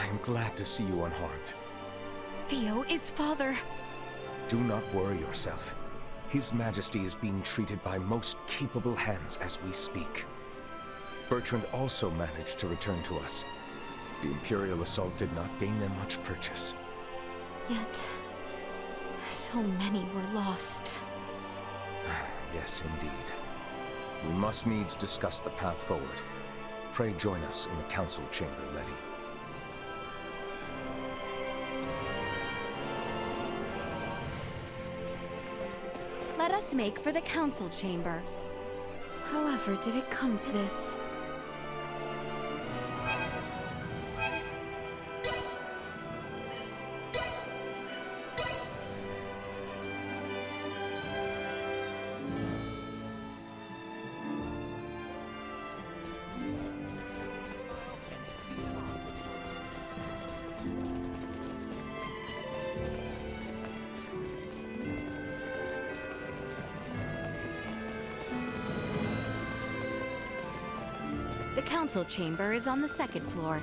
I am glad to see you unharmed. Theo is father. Do not worry yourself. His Majesty is being treated by most capable hands as we speak. Bertrand also managed to return to us. The Imperial assault did not gain them much purchase. Yet, so many were lost. Yes, indeed. We must needs discuss the path forward. Pray join us in the council chamber, Letty. Let us make for the council chamber. However did it come to this? The council chamber is on the second floor.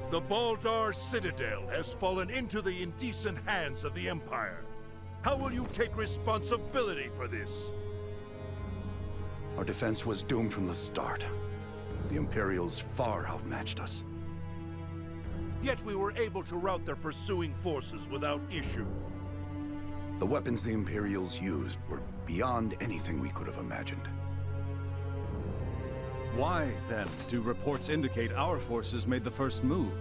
The Baldar Citadel has fallen into the indecent hands of the Empire. How will you take responsibility for this? Our defense was doomed from the start. The Imperials far outmatched us. Yet we were able to rout their pursuing forces without issue. The weapons the Imperials used were beyond anything we could have imagined. Why, then, do reports indicate our forces made the first move?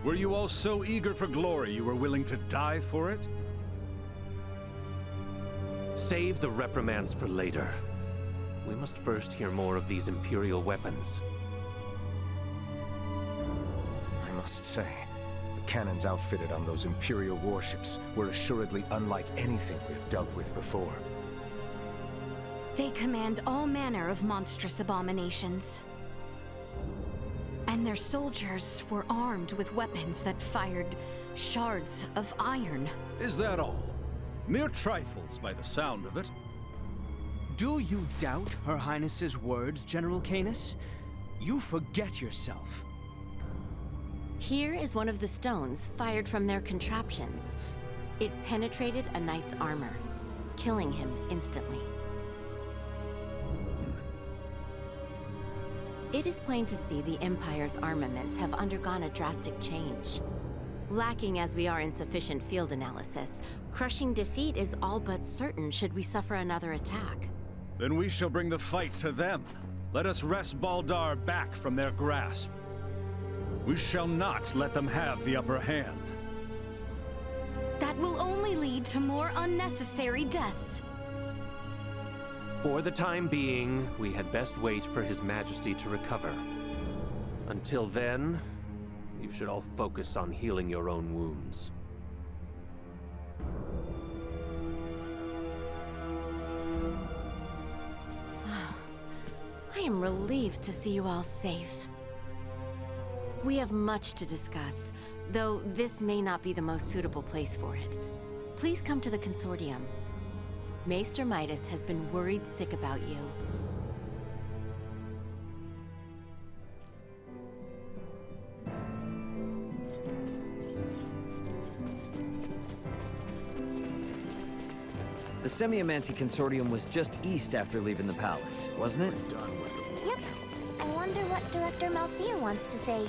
Were you all so eager for glory you were willing to die for it? Save the reprimands for later. We must first hear more of these Imperial weapons. I must say, the cannons outfitted on those Imperial warships were assuredly unlike anything we have dealt with before. They command all manner of monstrous abominations. And their soldiers were armed with weapons that fired shards of iron. Is that all? Mere trifles by the sound of it. Do you doubt Her Highness's words, General Canis? You forget yourself. Here is one of the stones fired from their contraptions. It penetrated a knight's armor, killing him instantly. It is plain to see the Empire's armaments have undergone a drastic change. Lacking as we are in sufficient field analysis, crushing defeat is all but certain should we suffer another attack. Then we shall bring the fight to them. Let us wrest Baldar back from their grasp. We shall not let them have the upper hand. That will only lead to more unnecessary deaths. For the time being, we had best wait for His Majesty to recover. Until then, you should all focus on healing your own wounds. I am relieved to see you all safe. We have much to discuss, though this may not be the most suitable place for it. Please come to the Consortium. Maester Midas has been worried sick about you. The Semiomancy Consortium was just east after leaving the palace, wasn't it? Yep. I wonder what Director Malthea wants to say.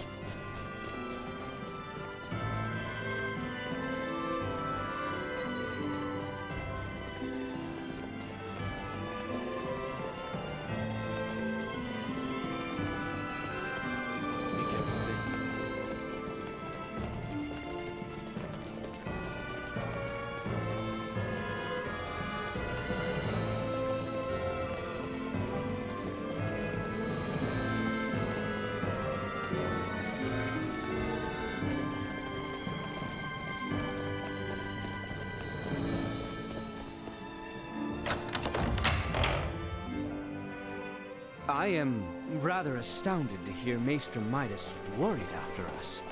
I am rather astounded to hear Maester Midas worried after us.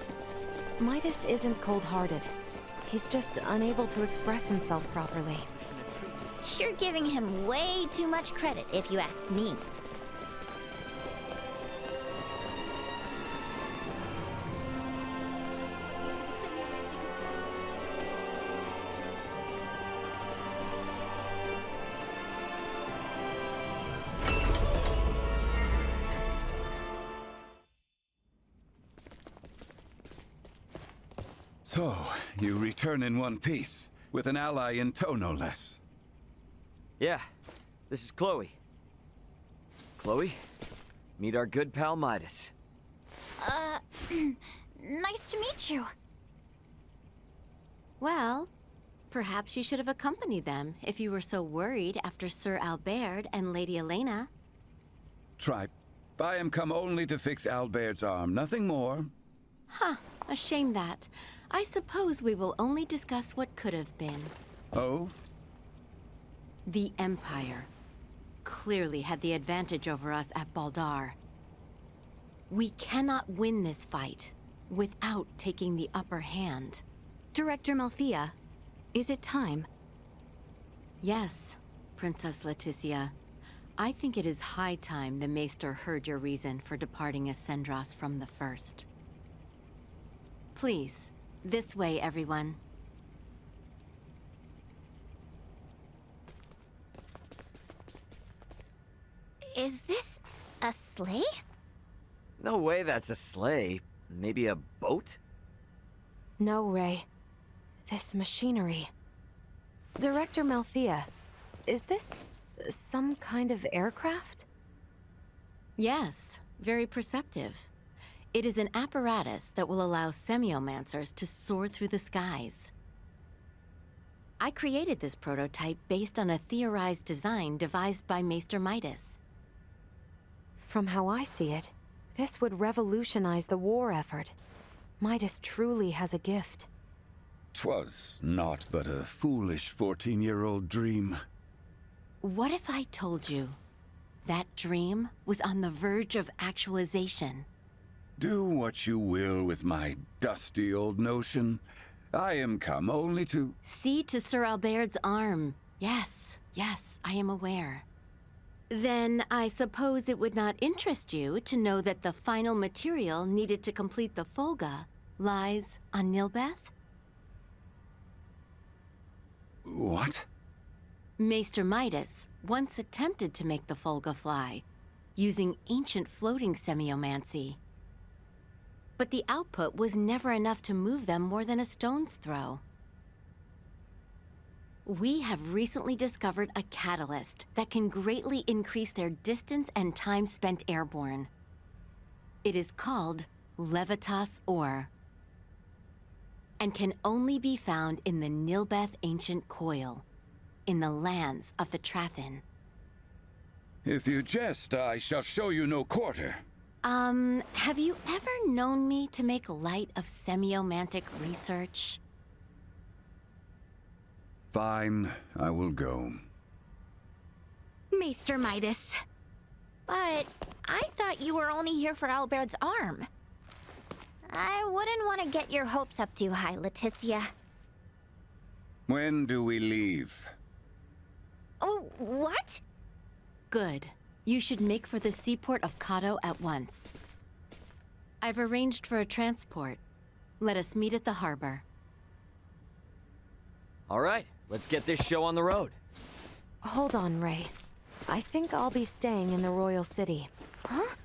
Midas isn't cold-hearted. He's just unable to express himself properly. You're giving him way too much credit, if you ask me. So, you return in one piece, with an ally in tow no less. Yeah, this is Chloe. Chloe, meet our good pal Midas. Nice to meet you. Well, perhaps you should have accompanied them if you were so worried after Sir Albert and Lady Elena. Tripe, I am come only to fix Albert's arm, nothing more. Huh, a shame that. I suppose we will only discuss what could have been. Oh? The Empire clearly had the advantage over us at Baldar. We cannot win this fight without taking the upper hand. Director Malthea, is it time? Yes, Princess Laeticia. I think it is high time the Maester heard your reason for departing Acendros from the first. Please, this way, everyone. Is this a sleigh? No way that's a sleigh. Maybe a boat? No, Ray. This machinery. Director Malthea, is this some kind of aircraft? Yes, very perceptive. It is an apparatus that will allow semiomancers to soar through the skies. I created this prototype based on a theorized design devised by Maester Midas. From how I see it, this would revolutionize the war effort. Midas truly has a gift. 'Twas naught but a foolish 14-year-old dream. What if I told you that dream was on the verge of actualization? Do what you will with my dusty old notion. I am come only to... See to Sir Albert's arm. Yes, I am aware. Then I suppose it would not interest you to know that the final material needed to complete the Folga lies on Nihlbeth? What? Maester Midas once attempted to make the Folga fly, using ancient floating semiomancy. But the output was never enough to move them more than a stone's throw. We have recently discovered a catalyst that can greatly increase their distance and time spent airborne. It is called Levitas ore, and can only be found in the Nihlbeth ancient Coil, in the lands of the Trathin. If you jest, I shall show you no quarter. Have you ever known me to make light of semiomantic research? Fine, I will go. Maester Midas. But I thought you were only here for Albert's arm. I wouldn't want to get your hopes up too high, Laeticia. When do we leave? Oh, what? Good. You should make for the Seaport of Cotto at once. I've arranged for a transport. Let us meet at the harbor. All right, let's get this show on the road. Hold on, Ray. I think I'll be staying in the Royal City. Huh?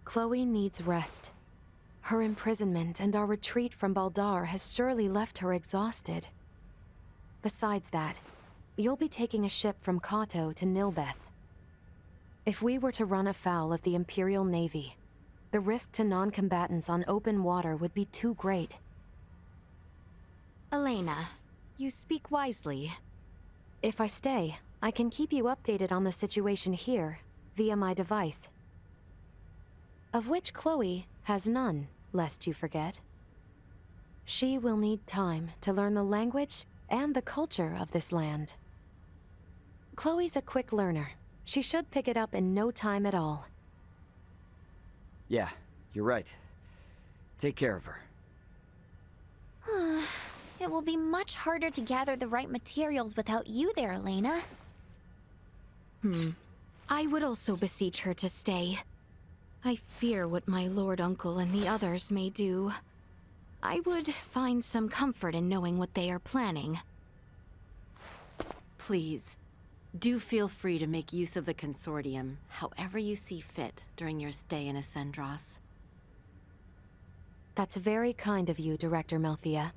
Chloe needs rest. Her imprisonment and our retreat from Baldar has surely left her exhausted. Besides that, you'll be taking a ship from Cotto to Nihlbeth. If we were to run afoul of the Imperial Navy, the risk to non-combatants on open water would be too great. Elena, you speak wisely. If I stay, I can keep you updated on the situation here, via my device. Of which Chloe has none, lest you forget. She will need time to learn the language and the culture of this land. Chloe's a quick learner. She should pick it up in no time at all. Yeah, you're right. Take care of her. It will be much harder to gather the right materials without you there, Elena. I would also beseech her to stay. I fear what my lord uncle and the others may do. I would find some comfort in knowing what they are planning. Please, do feel free to make use of the Consortium however you see fit during your stay in Acendros. That's very kind of you, Director Melthia.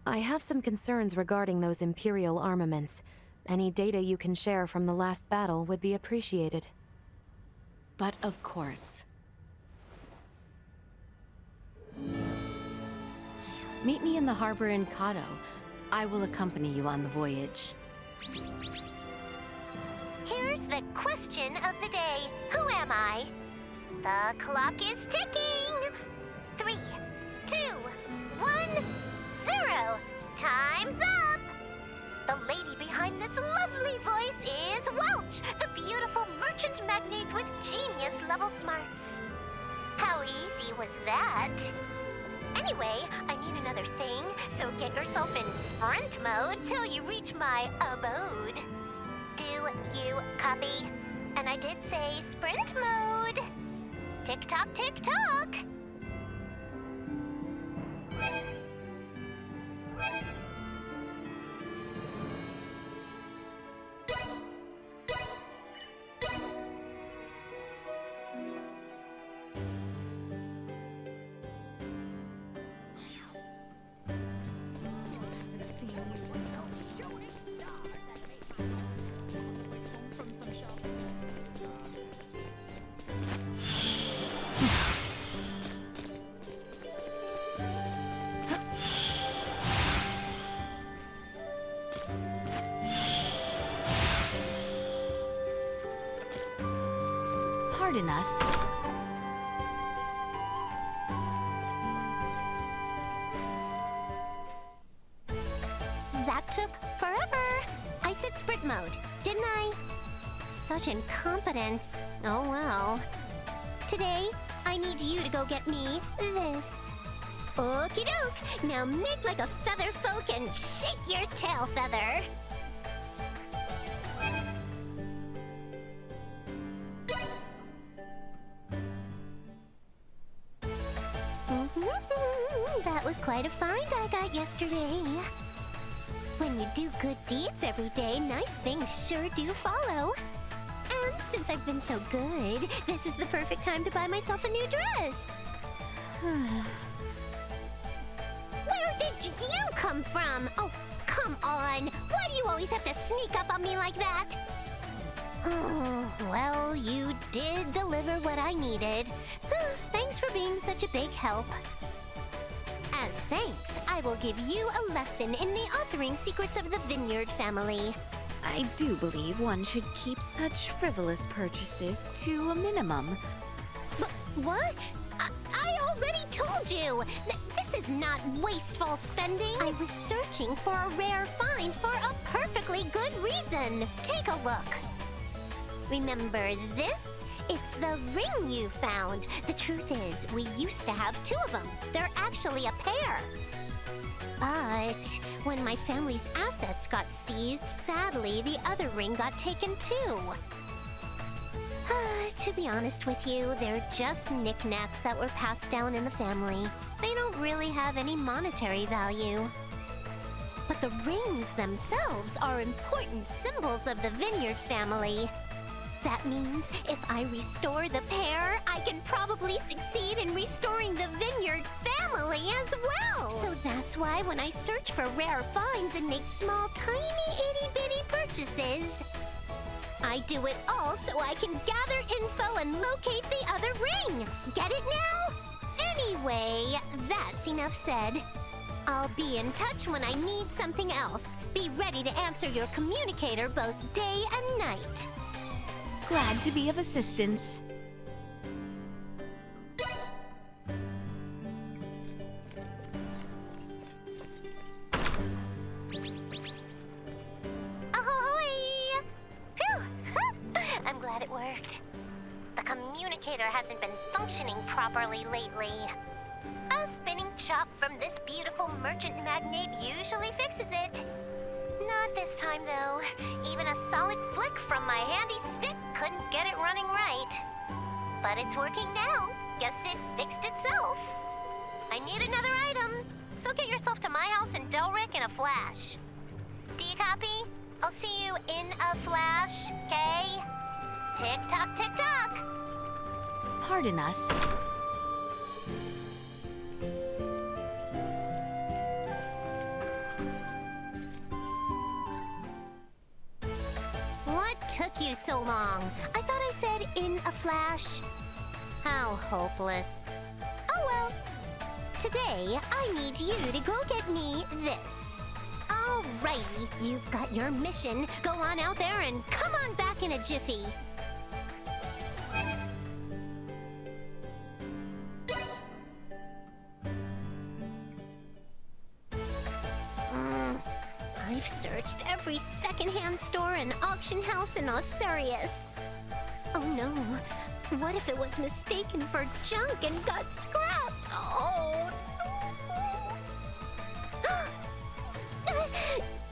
I have some concerns regarding those Imperial armaments. Any data you can share from the last battle would be appreciated. But of course. Meet me in the harbor in Cotto. I will accompany you on the voyage. Here's the question of the day. Who am I? The clock is ticking. 3, 2, 1, 0. Time's up. The lady behind this lovely voice is Welch, the beautiful merchant magnate with genius-level smarts. How easy was that? Anyway, I need another thing, so get yourself in sprint mode till you reach my abode. Do you copy? And I did say sprint mode. Tick-tock, tick-tock. Pardon us. That took forever. I said sprint mode, didn't I? Such incompetence. Oh well. Today, I need you to go get me this. Okie doke. Now make like a feather folk and shake your tail feather. That was quite a find I got yesterday. When you do good deeds every day, nice things sure do follow. And since I've been so good, this is the perfect time to buy myself a new dress. Where did you come from? Oh, come on. Why do you always have to sneak up on me like that? Oh, well, you did deliver what I needed. Thanks for being such a big help. As thanks, I will give you a lesson in the authoring secrets of the Vineyard family. I do believe one should keep such frivolous purchases to a minimum. What? I already told you! This is not wasteful spending! I was searching for a rare find for a perfectly good reason! Take a look! Remember this? It's the ring you found. The truth is, we used to have 2 of them. They're actually a pair. But when my family's assets got seized, sadly, the other ring got taken too. To be honest with you, they're just knickknacks that were passed down in the family. They don't really have any monetary value. But the rings themselves are important symbols of the Vineyard family. That means if I restore the pair, I can probably succeed in restoring the Vineyard family as well. So that's why when I search for rare finds and make small, tiny, itty-bitty purchases, I do it all so I can gather info and locate the other ring. Get it now? Anyway, that's enough said. I'll be in touch when I need something else. Be ready to answer your communicator both day and night. Glad to be of assistance. Ahoy! Phew! communicator hasn't been functioning properly lately. A spinning chop from this beautiful merchant magnate usually fixes it. Not this time, though. Even a solid flick from my handy stick couldn't get it running right. But it's working now. Guess it fixed itself. I need another item, so get yourself to my house in Delric in a flash. Do you copy? I'll see you in a flash, okay? Tick-tock, tick-tock! Pardon us. What took you so long? I thought I said in a flash. How hopeless. Oh well. Today, I need you to go get me this. Alrighty, you've got your mission. Go on out there and come on back in a jiffy. I've searched every secondhand store and auction house in Aucerius. Oh no, what if it was mistaken for junk and got scrapped? Oh no!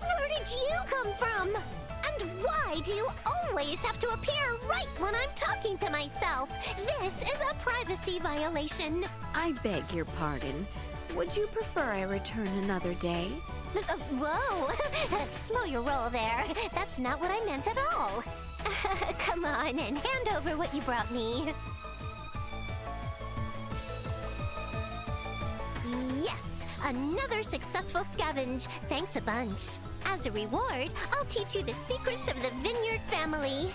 Where did you come from? And why do you always have to appear right when I'm talking to myself? This is a privacy violation. I beg your pardon. Would you prefer I return another day? Whoa! Slow your roll there. That's not what I meant at all. Come on and hand over what you brought me. Yes! Another successful scavenge. Thanks a bunch. As a reward, I'll teach you the secrets of the Vineyard family.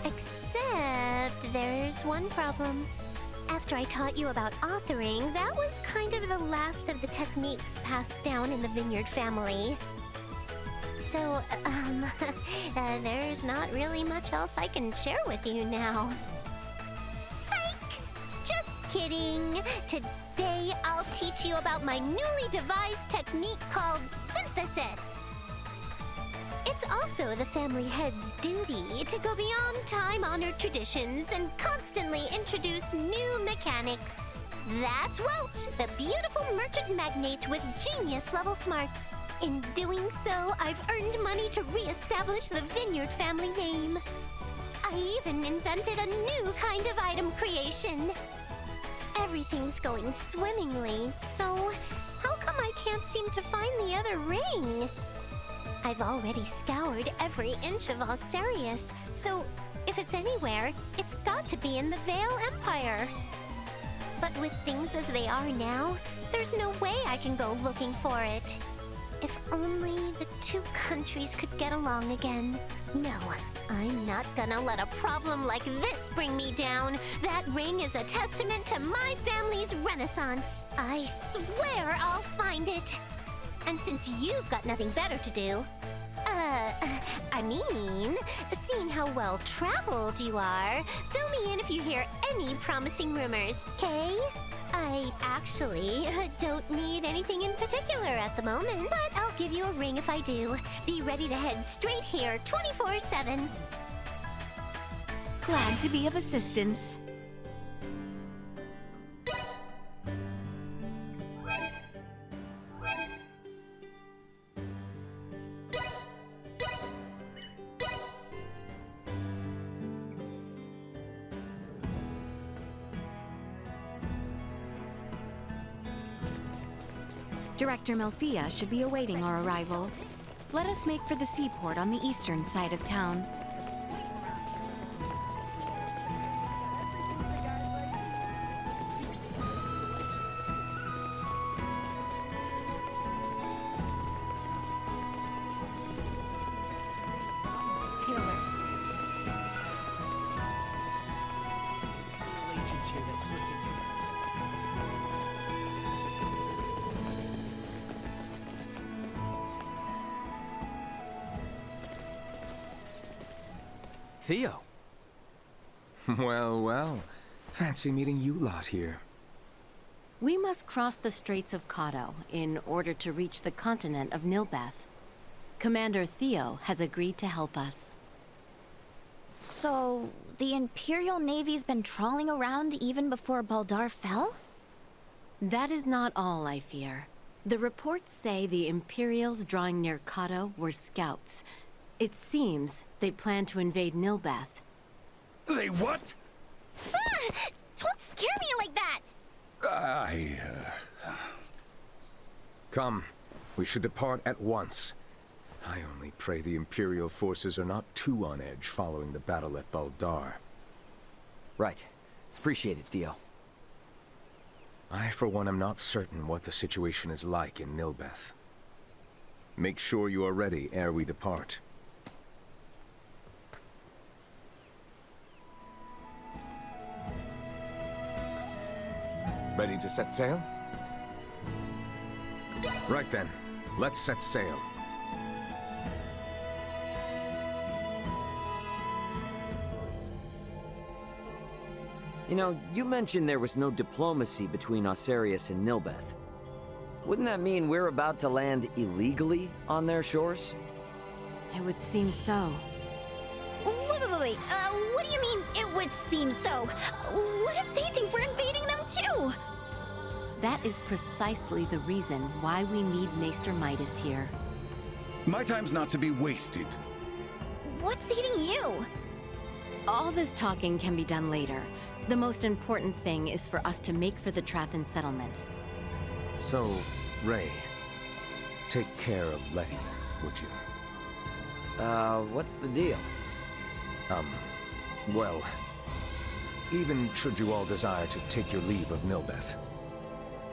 Except there's one problem. After I taught you about authoring, that was kind of the last of the techniques passed down in the Vineyard family. So, there's not really much else I can share with you now. Psych! Just kidding. Today, I'll teach you about my newly devised technique called synthesis. It's also the family head's duty to go beyond time-honored traditions and constantly introduce new mechanics. That's Welch, the beautiful merchant magnate with genius-level smarts. In doing so, I've earned money to re-establish the Vineyard family name. I even invented a new kind of item creation. Everything's going swimmingly, so how come I can't seem to find the other ring? I've already scoured every inch of Aucerius, so if it's anywhere, it's got to be in the Vale Empire. But with things as they are now, there's no way I can go looking for it. If only the two countries could get along again. No, I'm not gonna let a problem like this bring me down. That ring is a testament to my family's renaissance. I swear I'll find it. And since you've got nothing better to do, seeing how well-traveled you are, fill me in if you hear any promising rumors, okay? I actually don't need anything in particular at the moment, but I'll give you a ring if I do. Be ready to head straight here 24/7. Glad to be of assistance. Director Melfia should be awaiting our arrival. Let us make for the seaport on the eastern side of town. Theo. Well, well. Fancy meeting you lot here. We must cross the Straits of Cotto in order to reach the continent of Nihlbeth. Commander Theo has agreed to help us. So, the Imperial Navy's been trawling around even before Baldar fell? That is not all, I fear. The reports say the Imperials drawing near Cotto were scouts. It seems they plan to invade Nihlbeth. They what? Ah! Don't scare me like that! Come. We should depart at once. I only pray the Imperial forces are not too on edge following the battle at Baldar. Right. Appreciate it, Theo. I, for one, am not certain what the situation is like in Nihlbeth. Make sure you are ready ere we depart. Ready to set sail? Right then, let's set sail. You know, you mentioned there was no diplomacy between Aucerius and Nihlbeth. Wouldn't that mean we're about to land illegally on their shores? It would seem so. Wait. What do you mean, it would seem so? What if they think we're invading them too? That is precisely the reason why we need Maester Midas here. My time's not to be wasted. What's eating you? All this talking can be done later. The most important thing is for us to make for the Trathan settlement. So, Ray, take care of Letty, would you? What's the deal? Well, even should you all desire to take your leave of Nihlbeth,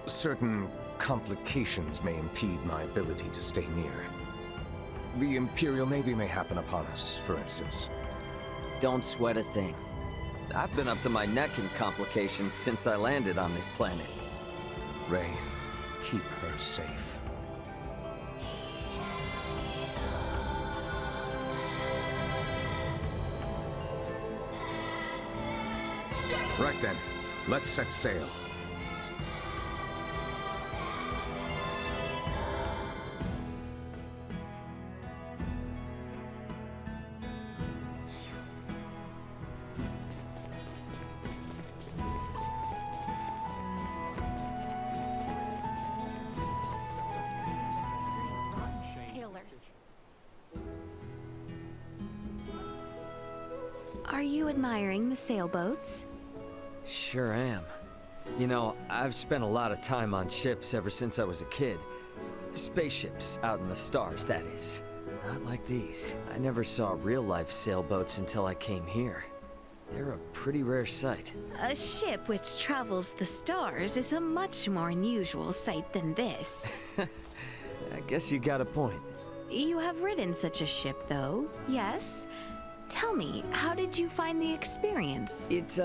certain complications may impede my ability to stay near. The Imperial Navy may happen upon us, for instance. Don't sweat a thing. I've been up to my neck in complications since I landed on this planet. Ray, keep her safe. Right then, let's set sail. Are you admiring the sailboats? Sure am. You know, I've spent a lot of time on ships ever since I was a kid. Spaceships out in the stars, that is. Not like these. I never saw real-life sailboats until I came here. They're a pretty rare sight. A ship which travels the stars is a much more unusual sight than this. I guess you got a point. You have ridden such a ship, though, yes? Tell me, how did you find the experience? It,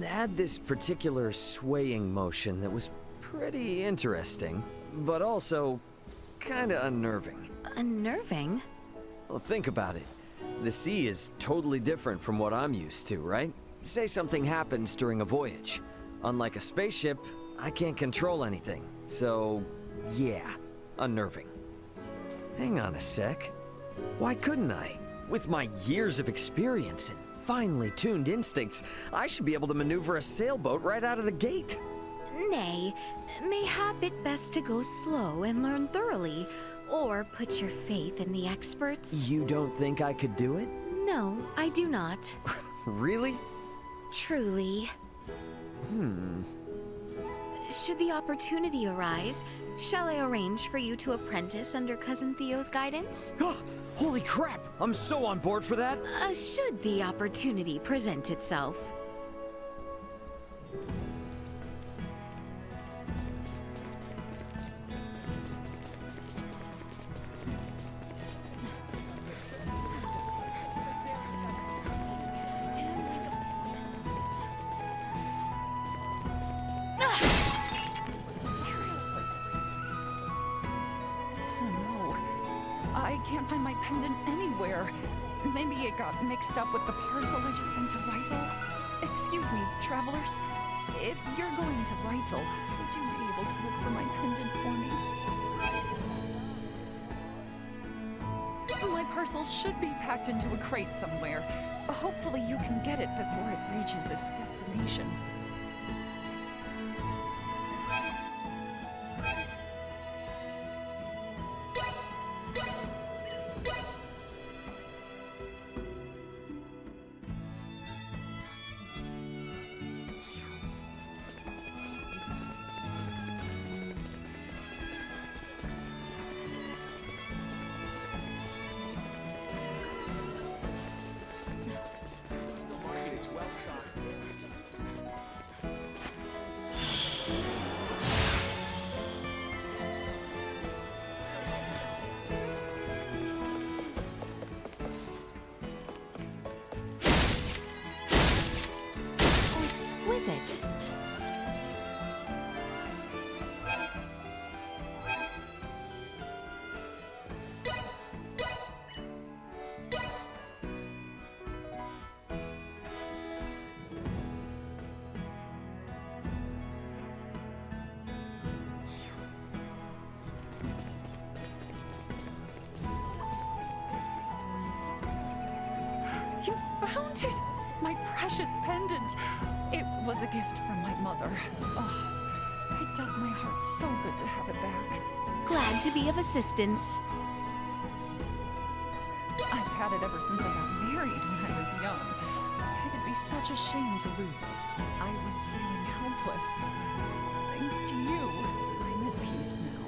had this particular swaying motion that was pretty interesting, but also kinda unnerving. Unnerving? Well, think about it. The sea is totally different from what I'm used to, right? Say something happens during a voyage. Unlike a spaceship, I can't control anything. So, yeah, unnerving. Hang on a sec. Why couldn't I? With my years of experience and finely tuned instincts, I should be able to maneuver a sailboat right out of the gate. Nay, mayhap it best to go slow and learn thoroughly, or put your faith in the experts. You don't think I could do it? No, I do not. Really? Truly. Should the opportunity arise, shall I arrange for you to apprentice under Cousin Theo's guidance? Holy crap! I'm so on board for that! Should the opportunity present itself. I can't find my pendant anywhere. Maybe it got mixed up with the parcel I just sent to Rythel. Excuse me, travelers. If you're going to Rythel, would you be able to look for my pendant for me? My parcel should be packed into a crate somewhere. Hopefully you can get it before it reaches its destination. Exquisite. You found it! My precious pendant! It was a gift from my mother. Oh, it does my heart so good to have it back. Glad to be of assistance. I've had it ever since I got married when I was young. It'd be such a shame to lose it. I was feeling helpless. Thanks to you, I'm at peace now.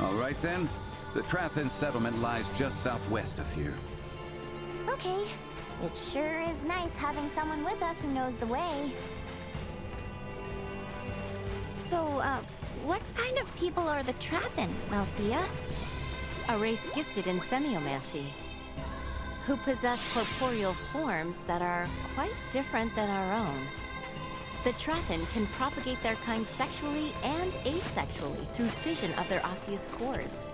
All right then. The Trathan settlement lies just southwest of here. Okay. It sure is nice having someone with us who knows the way. So, what kind of people are the Trathan, Althea? A race gifted in semiomancy, who possess corporeal forms that are quite different than our own. The Trathan can propagate their kind sexually and asexually through fission of their osseous cores.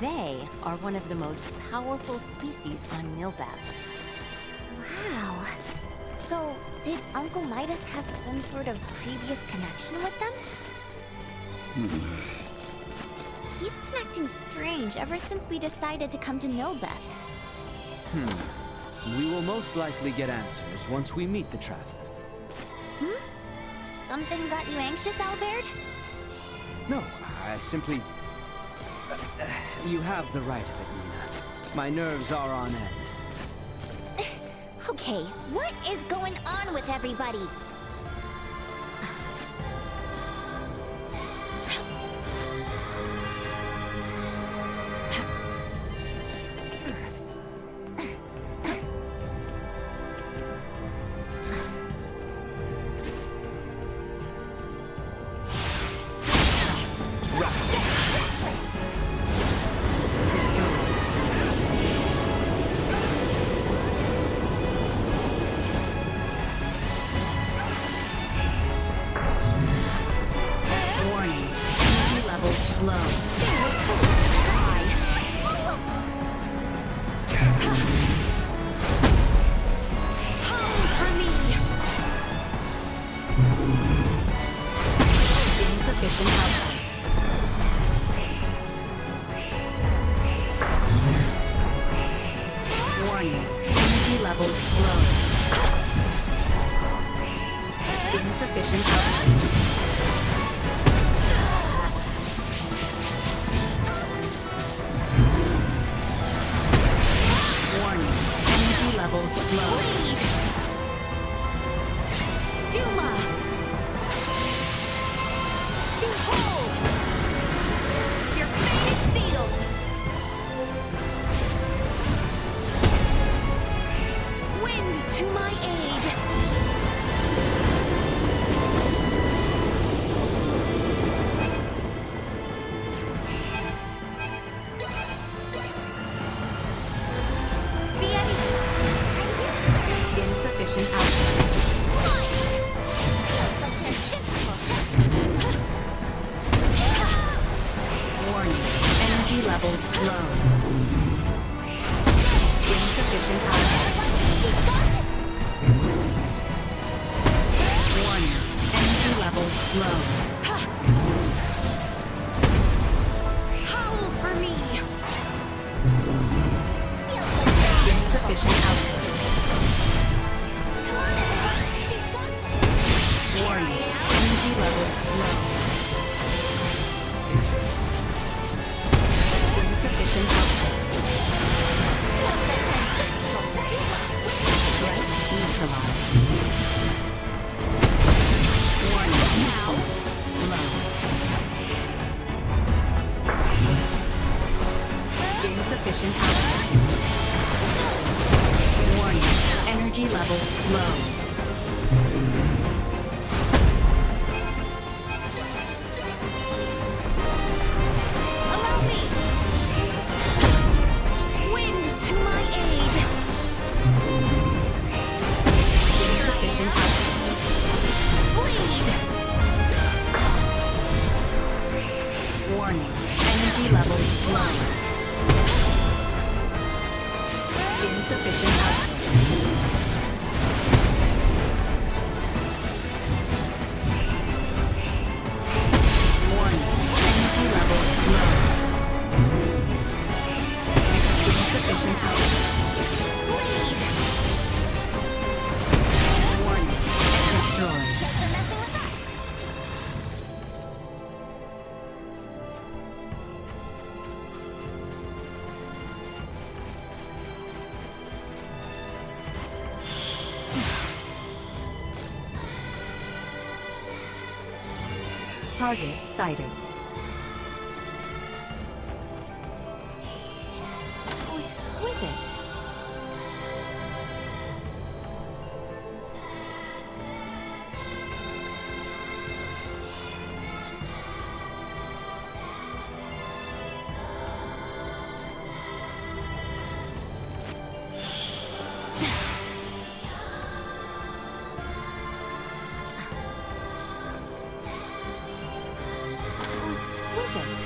They are one of the most powerful species on Nihlbeth. Wow. So, did Uncle Midas have some sort of previous connection with them? He's been acting strange ever since we decided to come to Nihlbeth. We will most likely get answers once we meet the Trathan. Something got you anxious, Albert? No, I simply... you have the right of it, Nina. My nerves are on end. Okay, what is going on with everybody? levels low. Insufficient output. Warning. Energy levels low. Howl for me! Insufficient output. Warning. Energy levels low. Insufficient output. Threat neutralized. Warning. Useless. Low. Insufficient output. Warning. Energy levels low. Allow me! Wind to my aid! Insufficient output. Bleed! Warning. Energy levels low. Insufficient output. Warning. Energy levels low. Insufficient output. Bleed! Warning. Destroyed. Target sighted. How exquisite! How exquisite!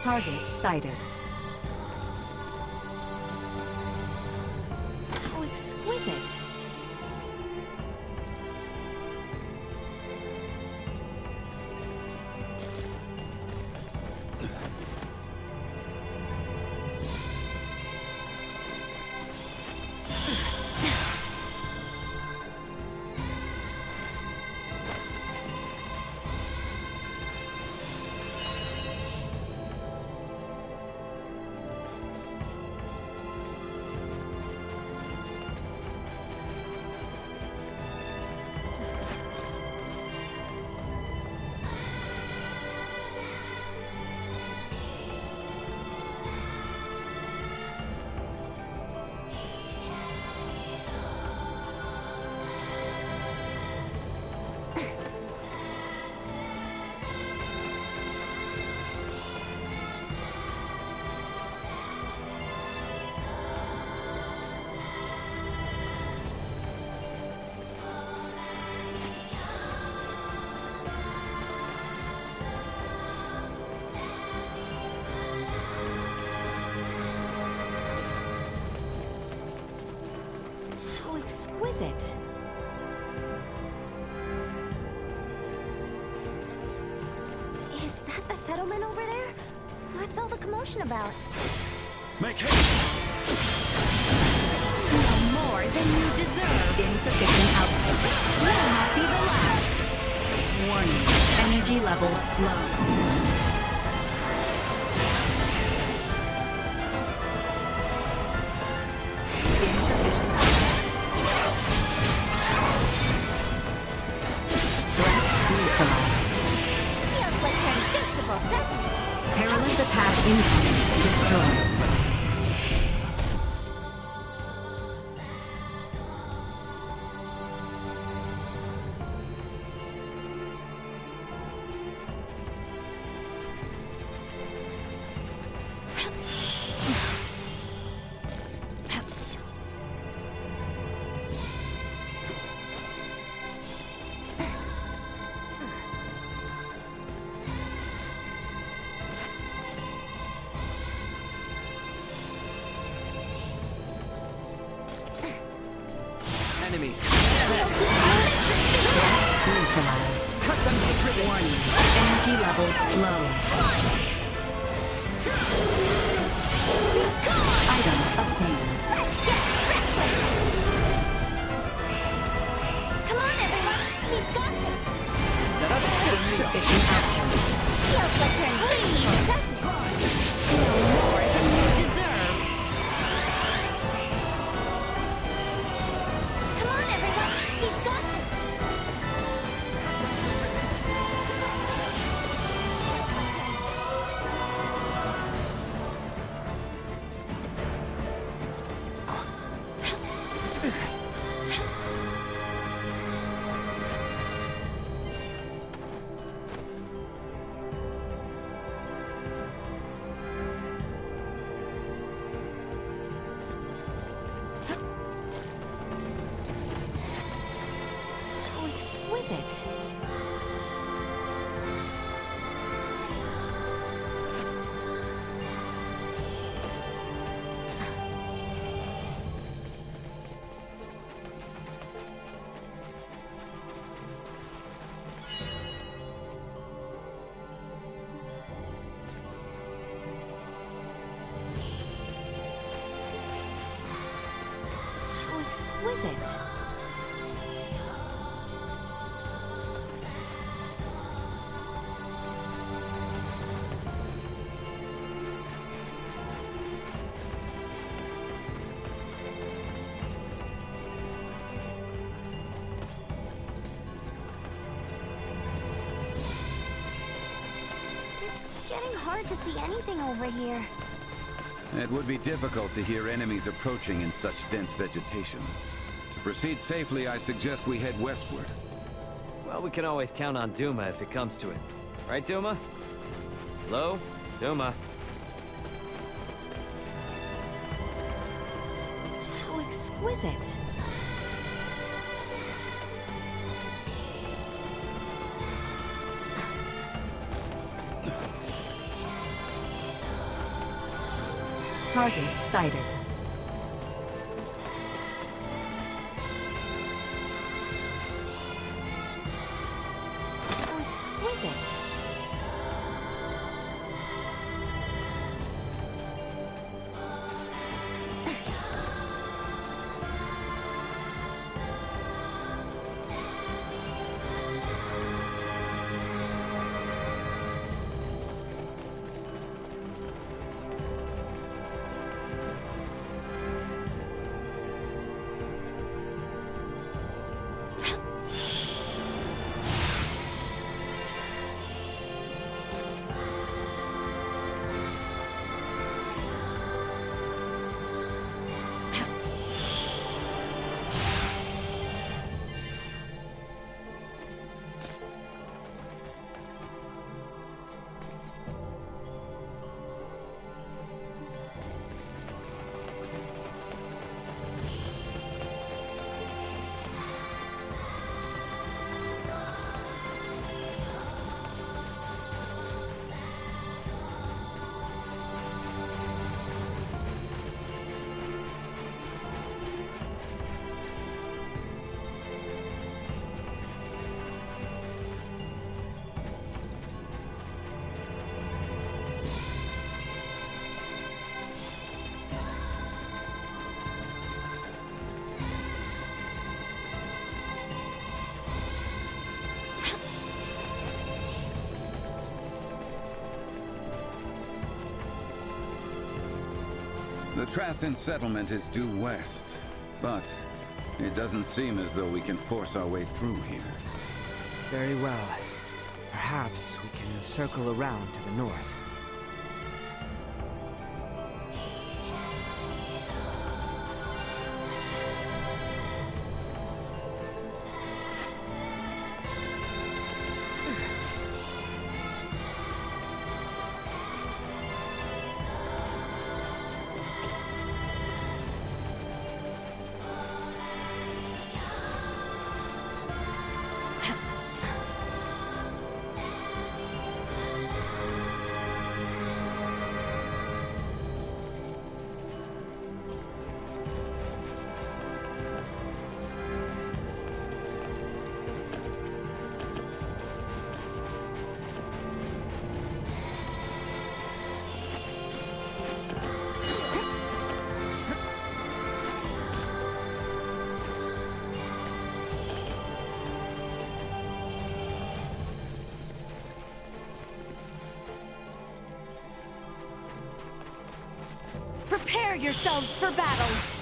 Target sighted. How exquisite! Exquisite. Is that the settlement over there? What's all the commotion about? Make haste! No more than you deserve. Insufficient output. Will not be the last. Warning. Energy levels low. enemies. Neutralized. Cut them to ribbons. Warning. Energy levels low. Item obtained. Come on, everyone! We've got this! Let us see. Sufficient action. Feels like we're in good shape, doesn't it? No more than you deserve. Come on, everyone! We've got this! Exquisite. So exquisite. Getting hard to see anything over here. It would be difficult to hear enemies approaching in such dense vegetation. To proceed safely, I suggest we head westward. Well, we can always count on Duma if it comes to it. Right, Duma? Hello? Duma? So exquisite. Target sighted. So exquisite. The Trathan settlement is due west, but it doesn't seem as though we can force our way through here. Very well. Perhaps we can circle around to the north. Prepare yourselves for battle!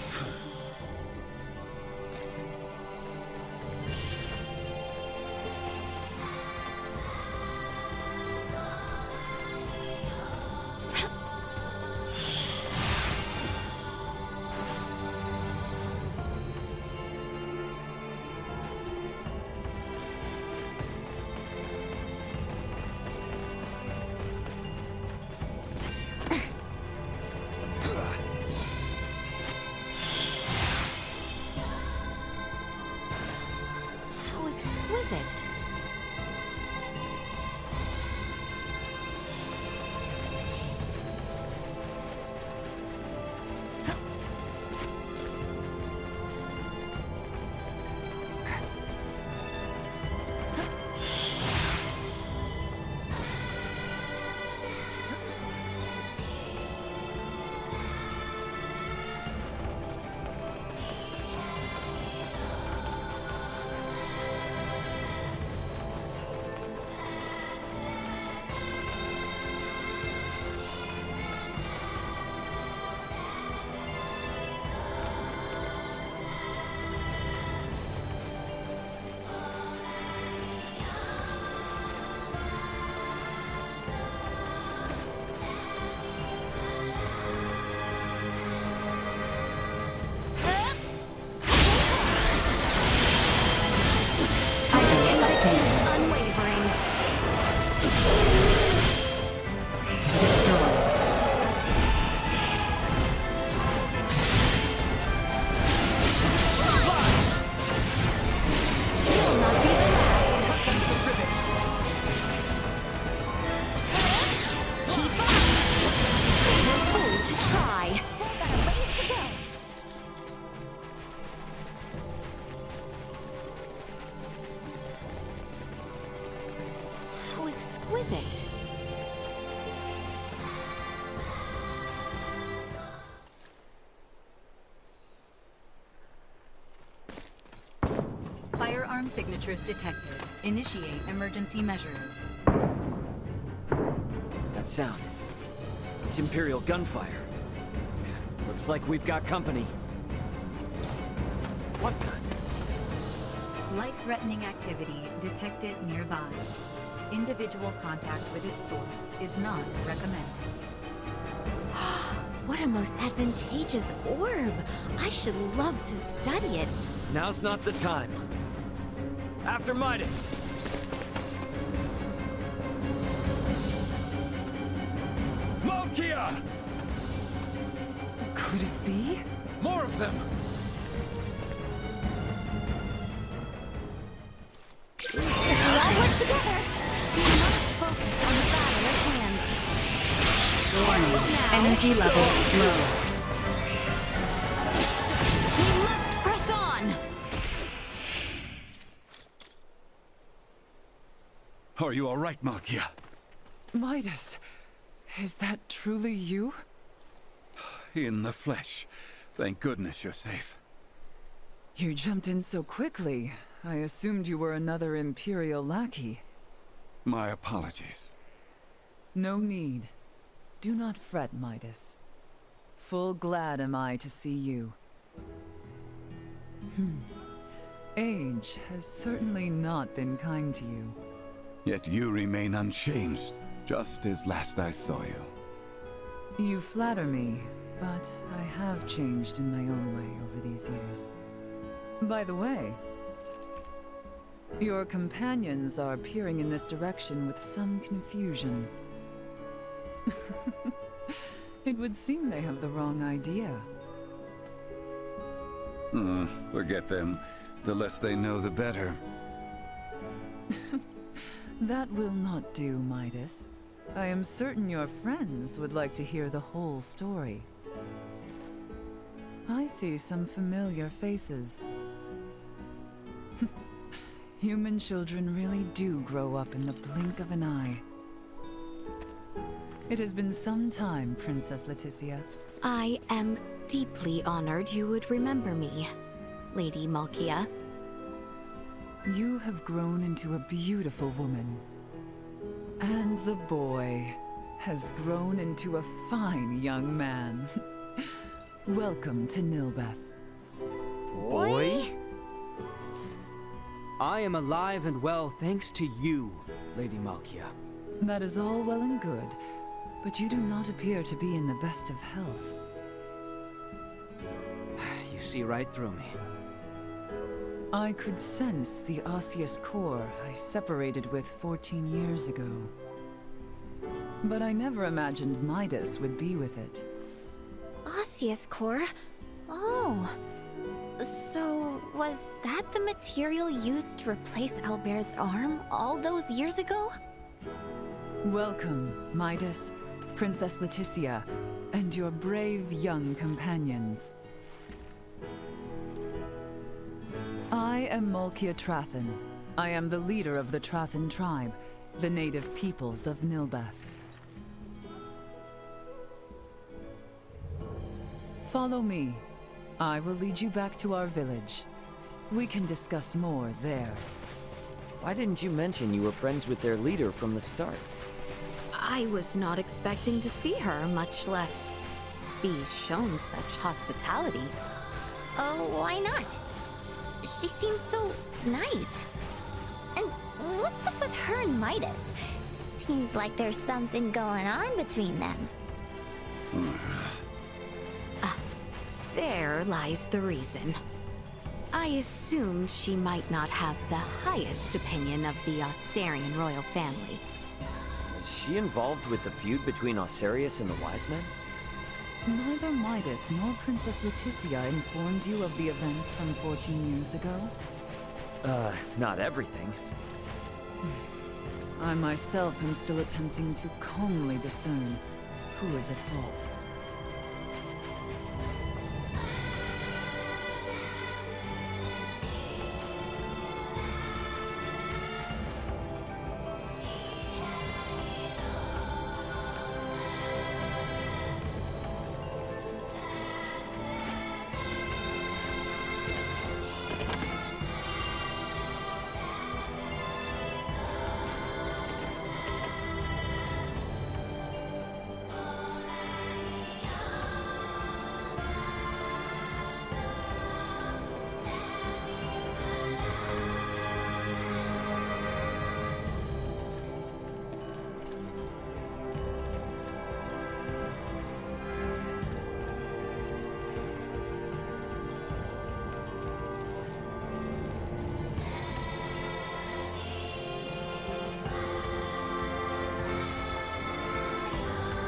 Exquisite. Exquisite. Firearm signatures detected. Initiate emergency measures. That sound. It's Imperial gunfire. Looks like we've got company. What the? Life-threatening activity detected nearby. Individual contact with its source is not recommended. What a most advantageous orb! I should love to study it. Now's not the time. After Midas! Malkia! Could it be? More of them! We all work together. We must focus on the battle at hand. Warning. Energy levels low. We must press on! Are you all right, Malkia? Midas, is that truly you? In the flesh. Thank goodness you're safe. You jumped in so quickly. I assumed you were another Imperial lackey. My apologies. No need. Do not fret, Midas. Full glad am I to see you. Age has certainly not been kind to you. Yet you remain unchanged, just as last I saw you. You flatter me, but I have changed in my own way over these years. By the way, your companions are peering in this direction with some confusion. It would seem they have the wrong idea. Forget them. The less they know, the better. That will not do, Midas. I am certain your friends would like to hear the whole story. I see some familiar faces. Human children really do grow up in the blink of an eye. It has been some time, Princess Laeticia. I am deeply honored you would remember me, Lady Malkia. You have grown into a beautiful woman. And the boy has grown into a fine young man. Welcome to Nihlbeth. Boy? I am alive and well thanks to you, Lady Malkia. That is all well and good, but you do not appear to be in the best of health. You see right through me. I could sense the osseous core I separated with 14 years ago. But I never imagined Midas would be with it. Osseous core? Oh. So, was that the material used to replace Albert's arm all those years ago? Welcome, Midas, Princess Laeticia, and your brave young companions. I am Malkia Trathen. I am the leader of the Trathen tribe, the native peoples of Nihlbeth. Follow me. I will lead you back to our village. We can discuss more there. Why didn't you mention you were friends with their leader from the start? I was not expecting to see her, much less be shown such hospitality. Oh, why not? She seems so nice. And what's up with her and Midas? Seems like there's something going on between them. There lies the reason. I assumed she might not have the highest opinion of the Aucerian royal family. Is she involved with the feud between Aucerius and the Wise Men? Neither Midas nor Princess Laeticia informed you of the events from 14 years ago? Not everything. I myself am still attempting to calmly discern who is at fault.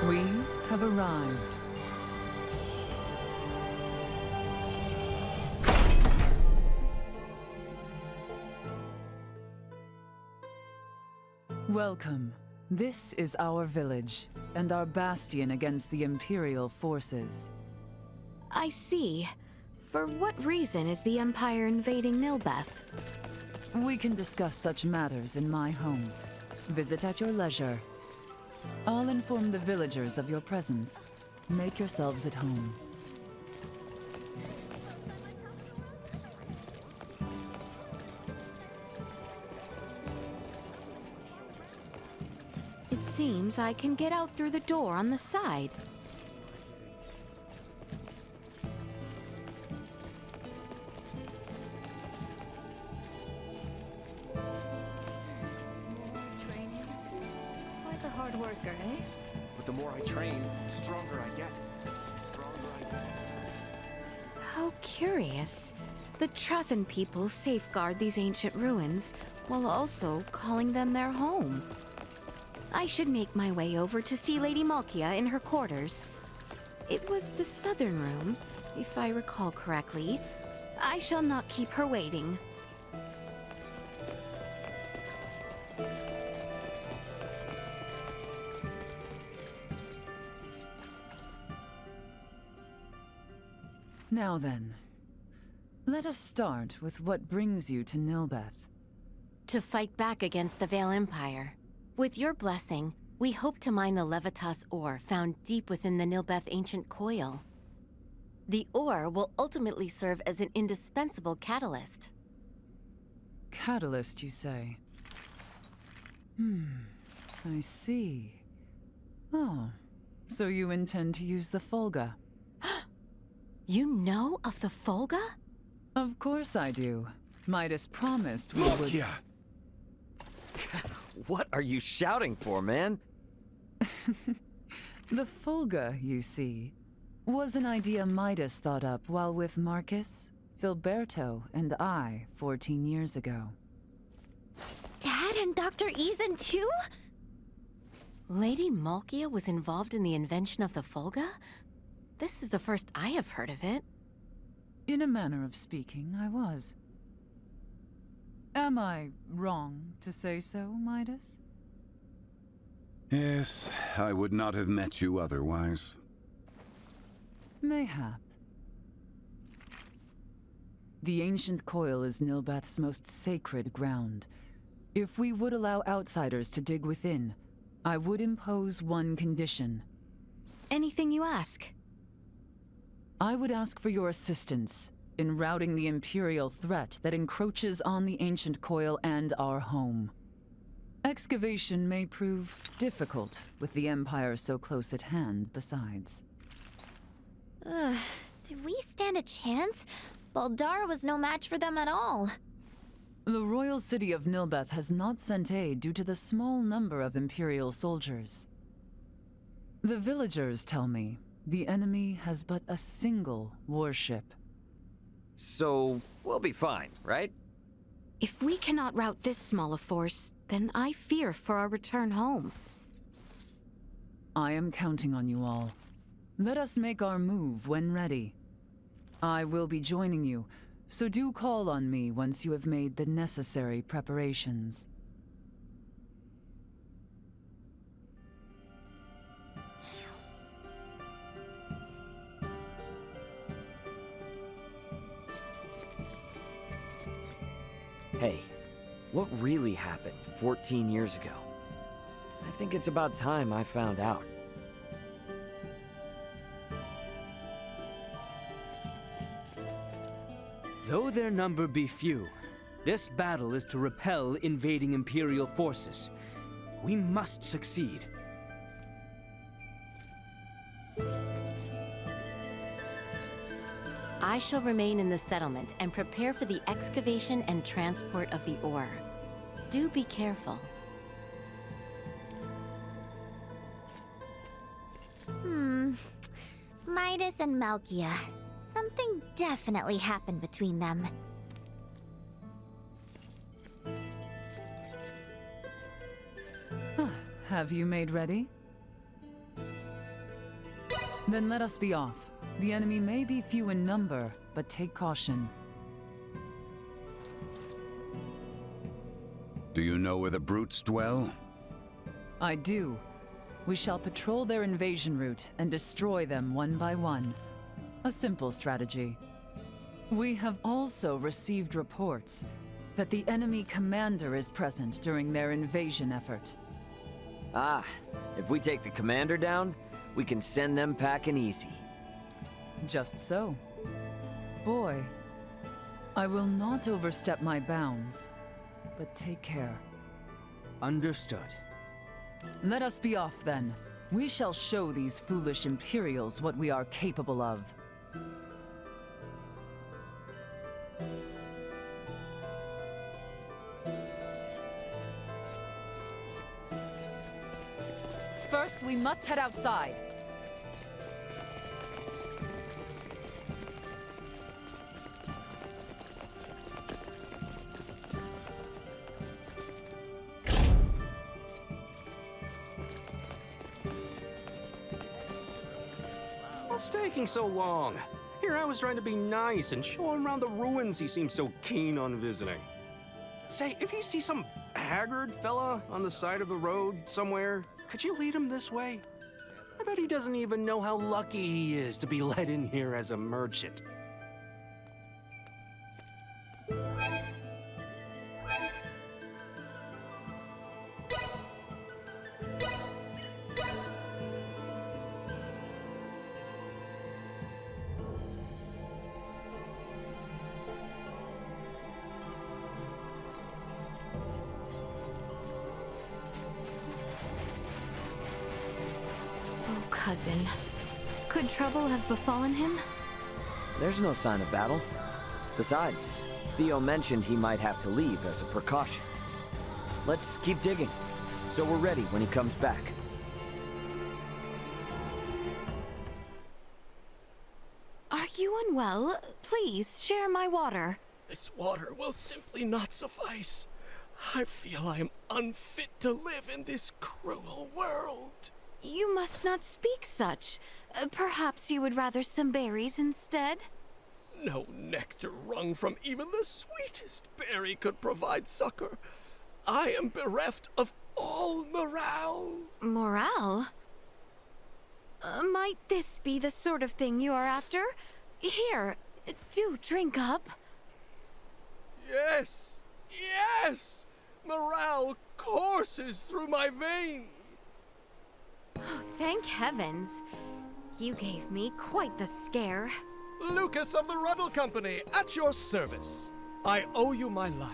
We have arrived. Welcome. This is our village, and our bastion against the Imperial forces. I see. For what reason is the Empire invading Nihlbeth? We can discuss such matters in my home. Visit at your leisure. I'll inform the villagers of your presence. Make yourselves at home. It seems I can get out through the door on the side. Quite the hard worker, eh? But the more I train, the stronger I get. The stronger I get. How curious. The Trathen people safeguard these ancient ruins, while also calling them their home. I should make my way over to see Lady Malkia in her quarters. It was the southern room, if I recall correctly. I shall not keep her waiting. Now then, let us start with what brings you to Nihlbeth. To fight back against the Vale Empire. With your blessing, we hope to mine the Levitas ore found deep within the Nihlbeth ancient Coil. The ore will ultimately serve as an indispensable catalyst. Catalyst, you say? I see. Oh, so you intend to use the Folga? You know of the Folga? Of course I do. Midas promised we would... What are you shouting for, man? The Folga, you see, was an idea Midas thought up while with Marcus, Filberto, and I 14 years ago. Dad and Dr. Eason too? Lady Malkia was involved in the invention of the Folga? This is the first I have heard of it. In a manner of speaking, I was. Am I wrong to say so, Midas? Yes, I would not have met you otherwise. Mayhap. The ancient Coil is Nihlbeth's most sacred ground. If we would allow outsiders to dig within, I would impose one condition. Anything you ask. I would ask for your assistance in routing the Imperial threat that encroaches on the ancient Coil and our home. Excavation may prove difficult with the Empire so close at hand besides. Do we stand a chance? Baldar was no match for them at all. The royal city of Nihlbeth has not sent aid due to the small number of Imperial soldiers. The villagers tell me the enemy has but a single warship. So, we'll be fine, right? If we cannot rout this small a force, then I fear for our return home. I am counting on you all. Let us make our move when ready. I will be joining you, so do call on me once you have made the necessary preparations. Hey, what really happened 14 years ago? I think it's about time I found out. Though their number be few, this battle is to repel invading Imperial forces. We must succeed. I shall remain in the settlement and prepare for the excavation and transport of the ore. Do be careful. Midas and Malkia. Something definitely happened between them. Have you made ready? Then let us be off. The enemy may be few in number, but take caution. Do you know where the brutes dwell? I do. We shall patrol their invasion route and destroy them one by one. A simple strategy. We have also received reports that the enemy commander is present during their invasion effort. Ah, if we take the commander down, we can send them packing easy. Just so. Boy, I will not overstep my bounds, but take care. Understood. Let us be off then. We shall show these foolish Imperials what we are capable of. First, we must head outside. What's taking so long? Here I was trying to be nice and show him around the ruins he seems so keen on visiting. Say, if you see some haggard fella on the side of the road somewhere, could you lead him this way? I bet he doesn't even know how lucky he is to be let in here as a merchant. Cousin. Could trouble have befallen him? there's no sign of battle. Besides, Theo mentioned he might have to leave as a precaution. Let's keep digging, so we're ready when he comes back. Are you unwell? Please, share my water. This water will simply not suffice. I feel I am unfit to live in this cruel world. You must not speak such. Perhaps you would rather some berries instead? No nectar wrung from even the sweetest berry could provide succor. I am bereft of all morale. Morale? Might this be the sort of thing you are after? Here, do drink up. Yes! Yes! Morale courses through my veins! Oh, thank heavens. You gave me quite the scare. Lucas of the Ruddle Company, at your service. I owe you my life.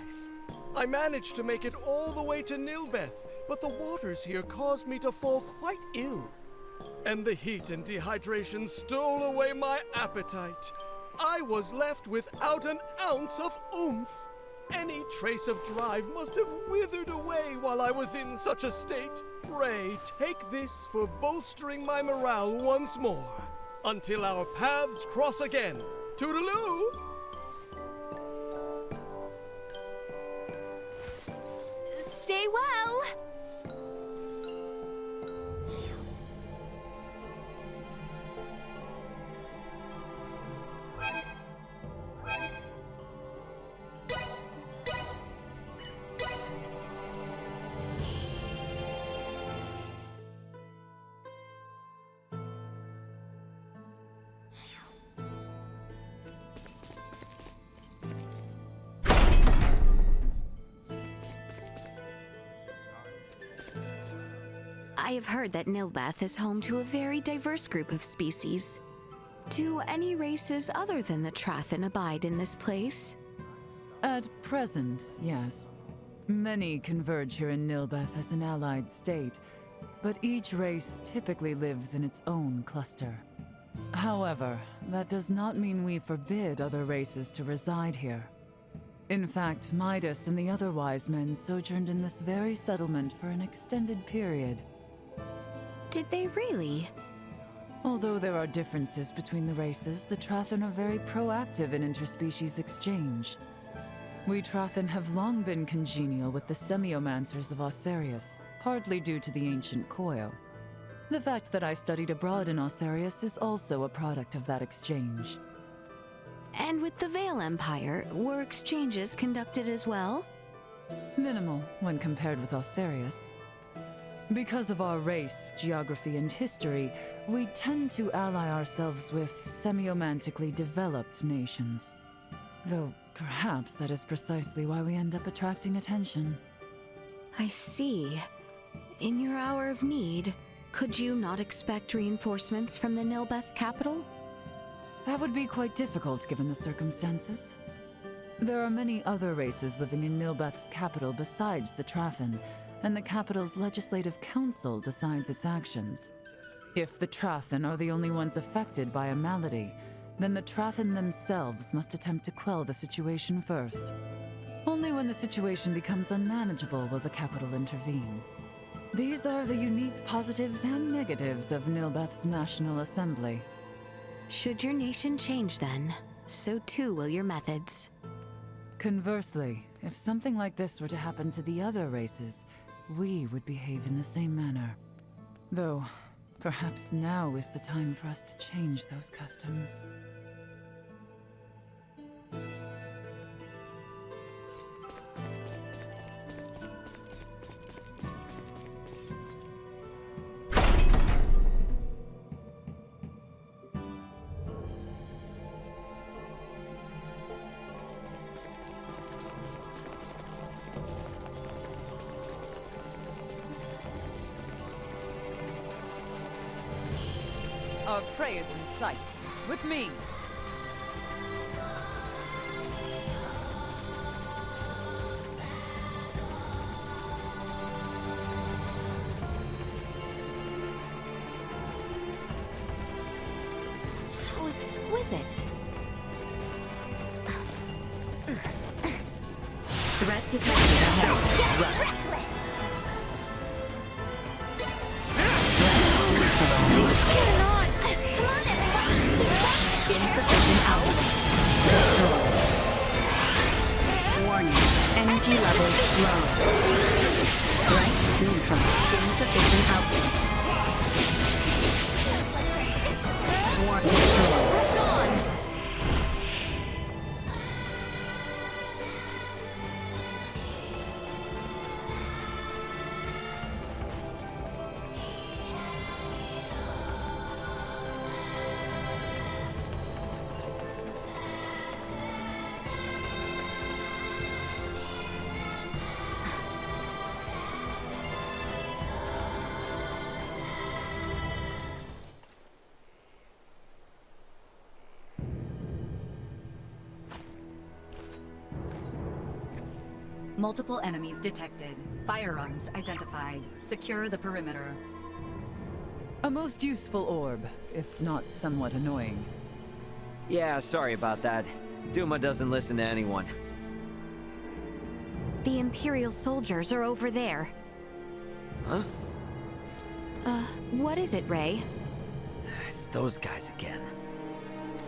I managed to make it all the way to Nihlbeth, but the waters here caused me to fall quite ill. And the heat and dehydration stole away my appetite. I was left without an ounce of oomph. Any trace of drive must have withered away while I was in such a state. Pray, take this for bolstering my morale once more. Until our paths cross again. Toodaloo! Stay well! I have heard that Nihlbeth is home to a very diverse group of species. Do any races other than the Trathen abide in this place? At present, yes. Many converge here in Nihlbeth as an allied state, but each race typically lives in its own cluster. However, that does not mean we forbid other races to reside here. In fact, Midas and the other wise men sojourned in this very settlement for an extended period. Did they really? Although there are differences between the races, the Trathen are very proactive in interspecies exchange. We Trathen have long been congenial with the Semiomancers of Aucerius, partly due to the ancient Coil. The fact that I studied abroad in Aucerius is also a product of that exchange. And with the Veil Empire, were exchanges conducted as well? Minimal when compared with Aucerius. Because of our race, geography, and history, we tend to ally ourselves with semiomantically developed nations. Though perhaps that is precisely why we end up attracting attention. I see. In your hour of need, could you not expect reinforcements from the Nihlbeth capital? That would be quite difficult given the circumstances. There are many other races living in Nihlbeth's capital besides the Trathen, and the capital's legislative council decides its actions. If the Trathen are the only ones affected by a malady, then the Trathen themselves must attempt to quell the situation first. Only when the situation becomes unmanageable will the capital intervene. These are the unique positives and negatives of Nihlbeth's National Assembly. Should your nation change then, so too will your methods. Conversely, if something like this were to happen to the other races, we would behave in the same manner. Though, perhaps now is the time for us to change those customs. Our prey is in sight. With me! So exquisite. Threat detected ahead. Reckless! Cannot! Come on, everyone! Insufficient output. Destroy. Warning. Energy levels low. Threat neutral. Insufficient output. Warning. Destroy. Press on! Multiple enemies detected. Firearms identified. Secure the perimeter. A most useful orb, if not somewhat annoying. Yeah, sorry about that. Duma doesn't listen to anyone. The Imperial soldiers are over there. Huh? What is it, Ray? It's those guys again.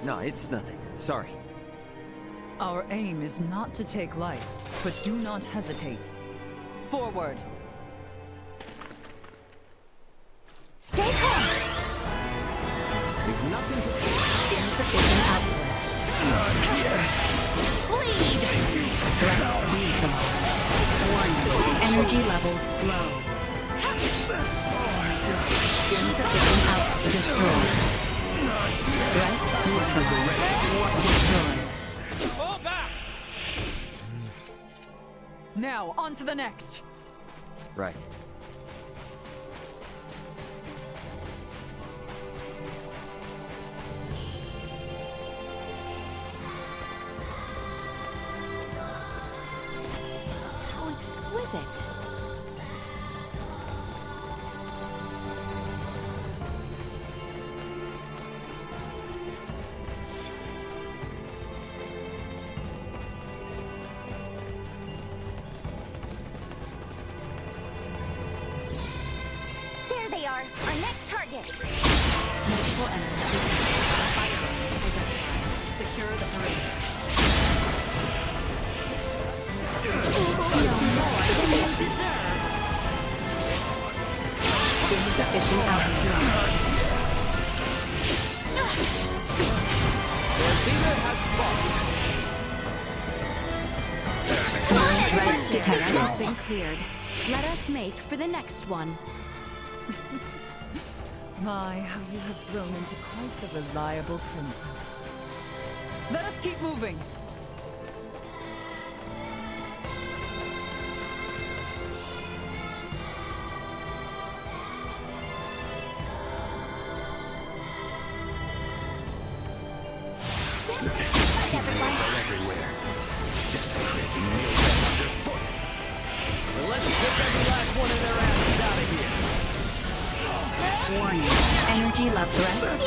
No, it's nothing. Sorry. Our aim is not to take life, but do not hesitate. Forward! Stay calm! We've nothing to fear. Insufficient output. Bleed! Threat neutralized. Warning. Energy levels low. Insufficient output. Destroyed. Threat neutralized. Destroyed. Fall back! Now, on to the next! Right. So exquisite. There they are, our next target! Multiple enemies detected. Firearms identified. Secure the perimeter. No more than you deserve. Insufficient output. Threats That has detected. been cleared. Let us make for the next one. My, how you have grown into quite the reliable princess. Let us keep moving! Everywhere. Desecrating Nihlbeth underfoot. Well, let's put every last one of their asses out of here. Warning. Energy level threat.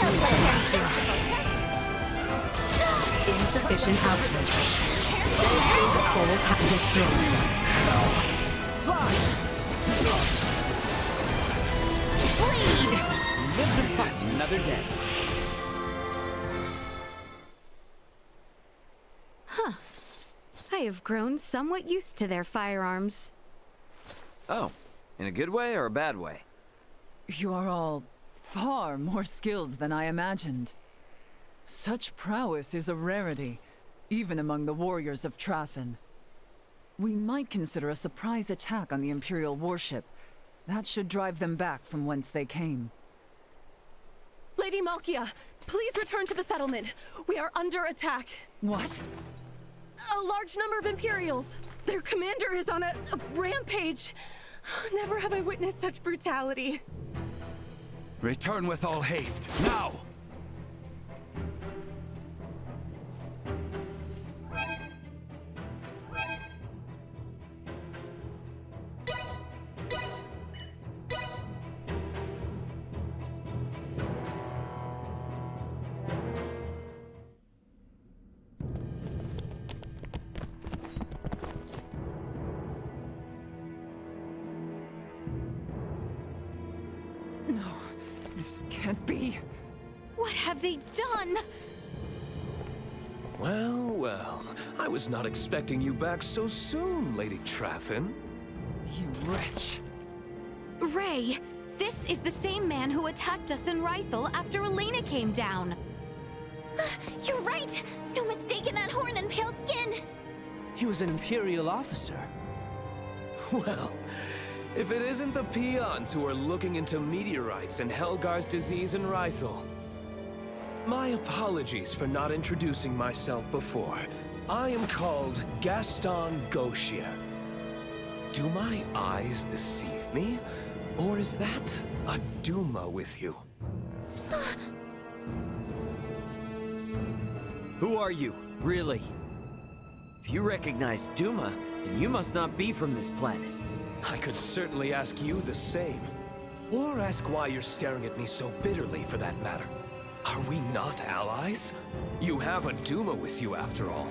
Insufficient output. Full pack destroyed. Fly! Bleed! Live to fight another day. Huh. I have grown somewhat used to their firearms. Oh, in a good way or a bad way? You are all far more skilled than I imagined. Such prowess is a rarity, even among the warriors of Trathen. We might consider a surprise attack on the Imperial warship. That should drive them back from whence they came. Lady Malkia, please return to the settlement. We are under attack. What? A large number of Imperials. Their commander is on a rampage. Never have I witnessed such brutality. Return with all haste, now! can't be. What have they done? Well, well. I was not expecting you back so soon, Lady Trathin. You wretch. Ray, this is the same man who attacked us in Rythel after Elena came down. You're right! No mistaking that horn and pale skin! He was an Imperial officer. Well, if it isn't the peons who are looking into meteorites and Helgar's disease in Rythel. My apologies for not introducing myself before. I am called Gaston Gauchier. Do my eyes deceive me? Or is that a Duma with you? Who are you, really? If you recognize Duma, then you must not be from this planet. I could certainly ask you the same. Or ask why you're staring at me so bitterly, for that matter. Are we not allies? You have a Duma with you, after all.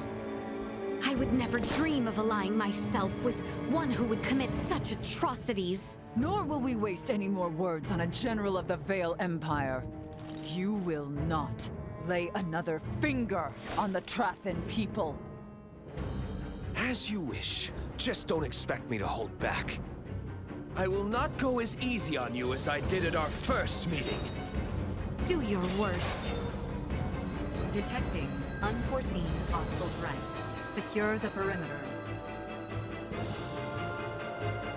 I would never dream of allying myself with one who would commit such atrocities. Nor will we waste any more words on a general of the Vale Empire. You will not lay another finger on the Trathin people. As you wish. Just don't expect me to hold back. I will not go as easy on you as I did at our first meeting. Do your worst. Detecting unforeseen hostile threat. Secure the perimeter.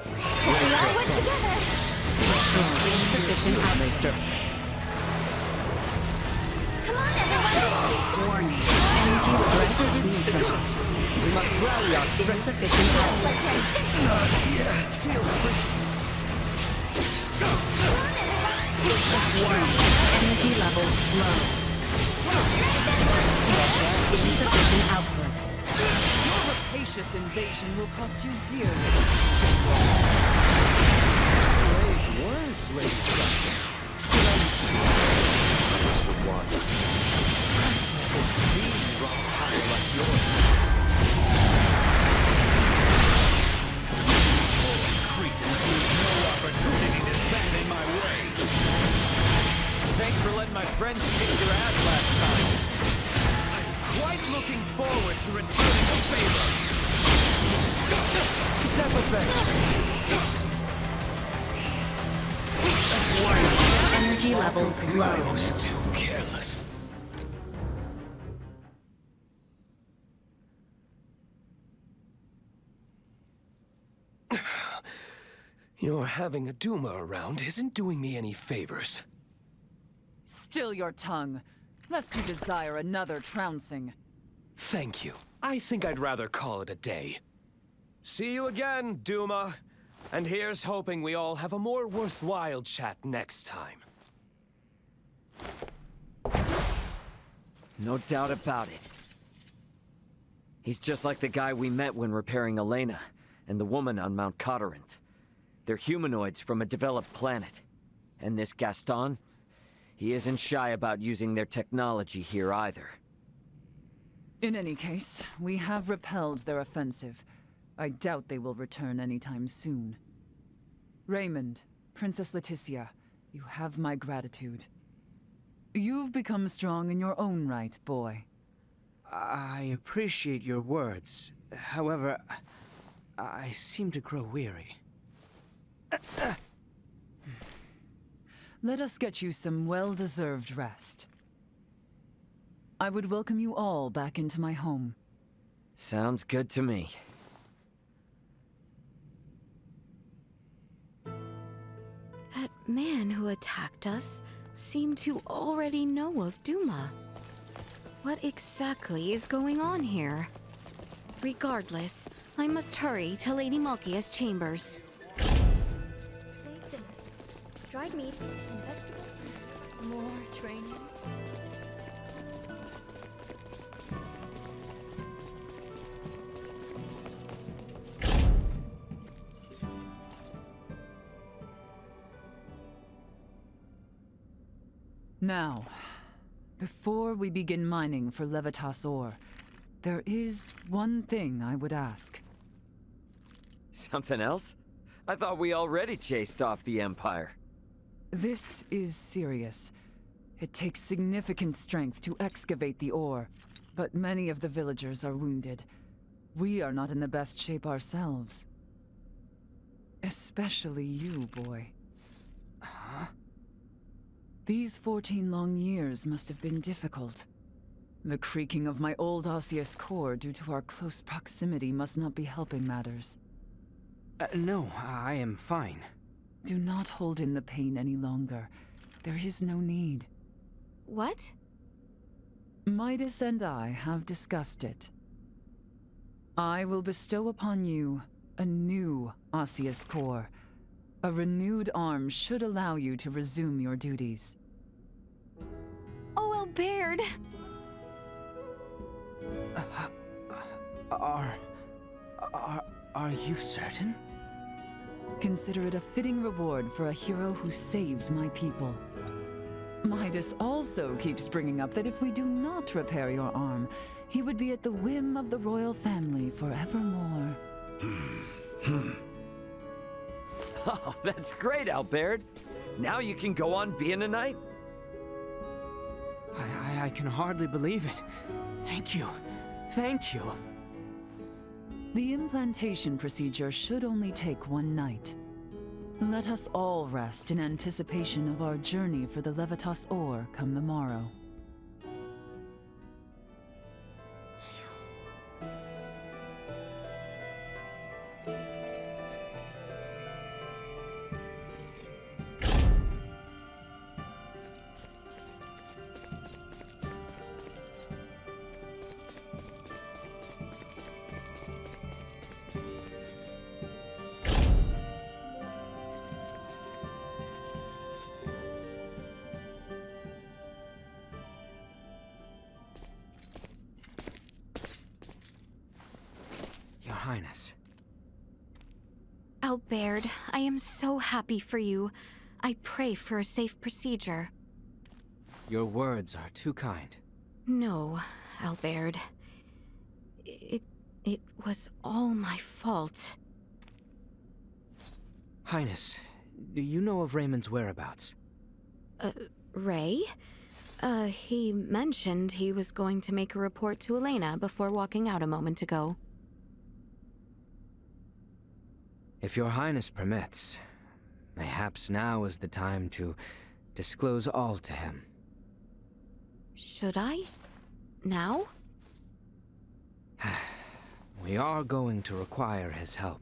We all work together! Insufficient outlaster. Come on, everyone! Warning. Energy threat neutralized. We must rally our strength. Insufficient outlaster. Not yet. Feel free. Warning. Energy levels low. Insufficient output. Your rapacious invasion will cost you dearly. Brave words, Lady Trathin. Others would want. I could see raw power like yours. Cretans lose no opportunity to stand in my way. Thanks for letting my friends kick your ass last time. I'm quite looking forward to returning the favor. Is that the best? Energy levels low. I was too careless. Your having a Duma around isn't doing me any favors. Still your tongue, lest you desire another trouncing. Thank you. I think I'd rather call it a day. See you again, Duma. And here's hoping we all have a more worthwhile chat next time. No doubt about it. He's just like the guy we met when repairing Elena, and the woman on Mount Cotterant. They're humanoids from a developed planet. And this Gaston, he isn't shy about using their technology here either. In any case, we have repelled their offensive. I doubt they will return anytime soon. Raymond, Princess Laeticia, you have my gratitude. You've become strong in your own right, boy. I appreciate your words. However, I seem to grow weary. Let us get you some well-deserved rest. I would welcome you all back into my home. Sounds good to me. That man who attacked us seemed to already know of Duma. What exactly is going on here? Regardless, I must hurry to Lady Malkia's chambers. Today's dinner. Dried meat and vegetables. More training. Now, before we begin mining for Levitas ore, there is one thing I would ask. Something else? I thought we already chased off the Empire. This is serious. It takes significant strength to excavate the ore, but many of the villagers are wounded. We are not in the best shape ourselves. Especially you, boy. Huh? These 14 long years must have been difficult. The creaking of my old osseous core due to our close proximity must not be helping matters. No, I am fine. Do not hold in the pain any longer. There is no need. What? Midas and I have discussed it. I will bestow upon you a new osseous core. A renewed arm should allow you to resume your duties. Oh, Albert! Are you certain? Consider it a fitting reward for a hero who saved my people. Midas also keeps bringing up that if we do not repair your arm, he would be at the whim of the royal family forevermore. Oh, that's great, Albert. Now you can go on being a knight. I can hardly believe it. Thank you. Thank you. The implantation procedure should only take one night. Let us all rest in anticipation of our journey for the Levitas ore come the morrow. Your Highness. Albert, I am so happy for you. I pray for a safe procedure. Your words are too kind. No, Albert. It was all my fault. Highness, do you know of Raymond's whereabouts? Ray? He mentioned he was going to make a report to Elena before walking out a moment ago. If your Highness permits, perhaps now is the time to disclose all to him. Should I? Now? We are going to require his help,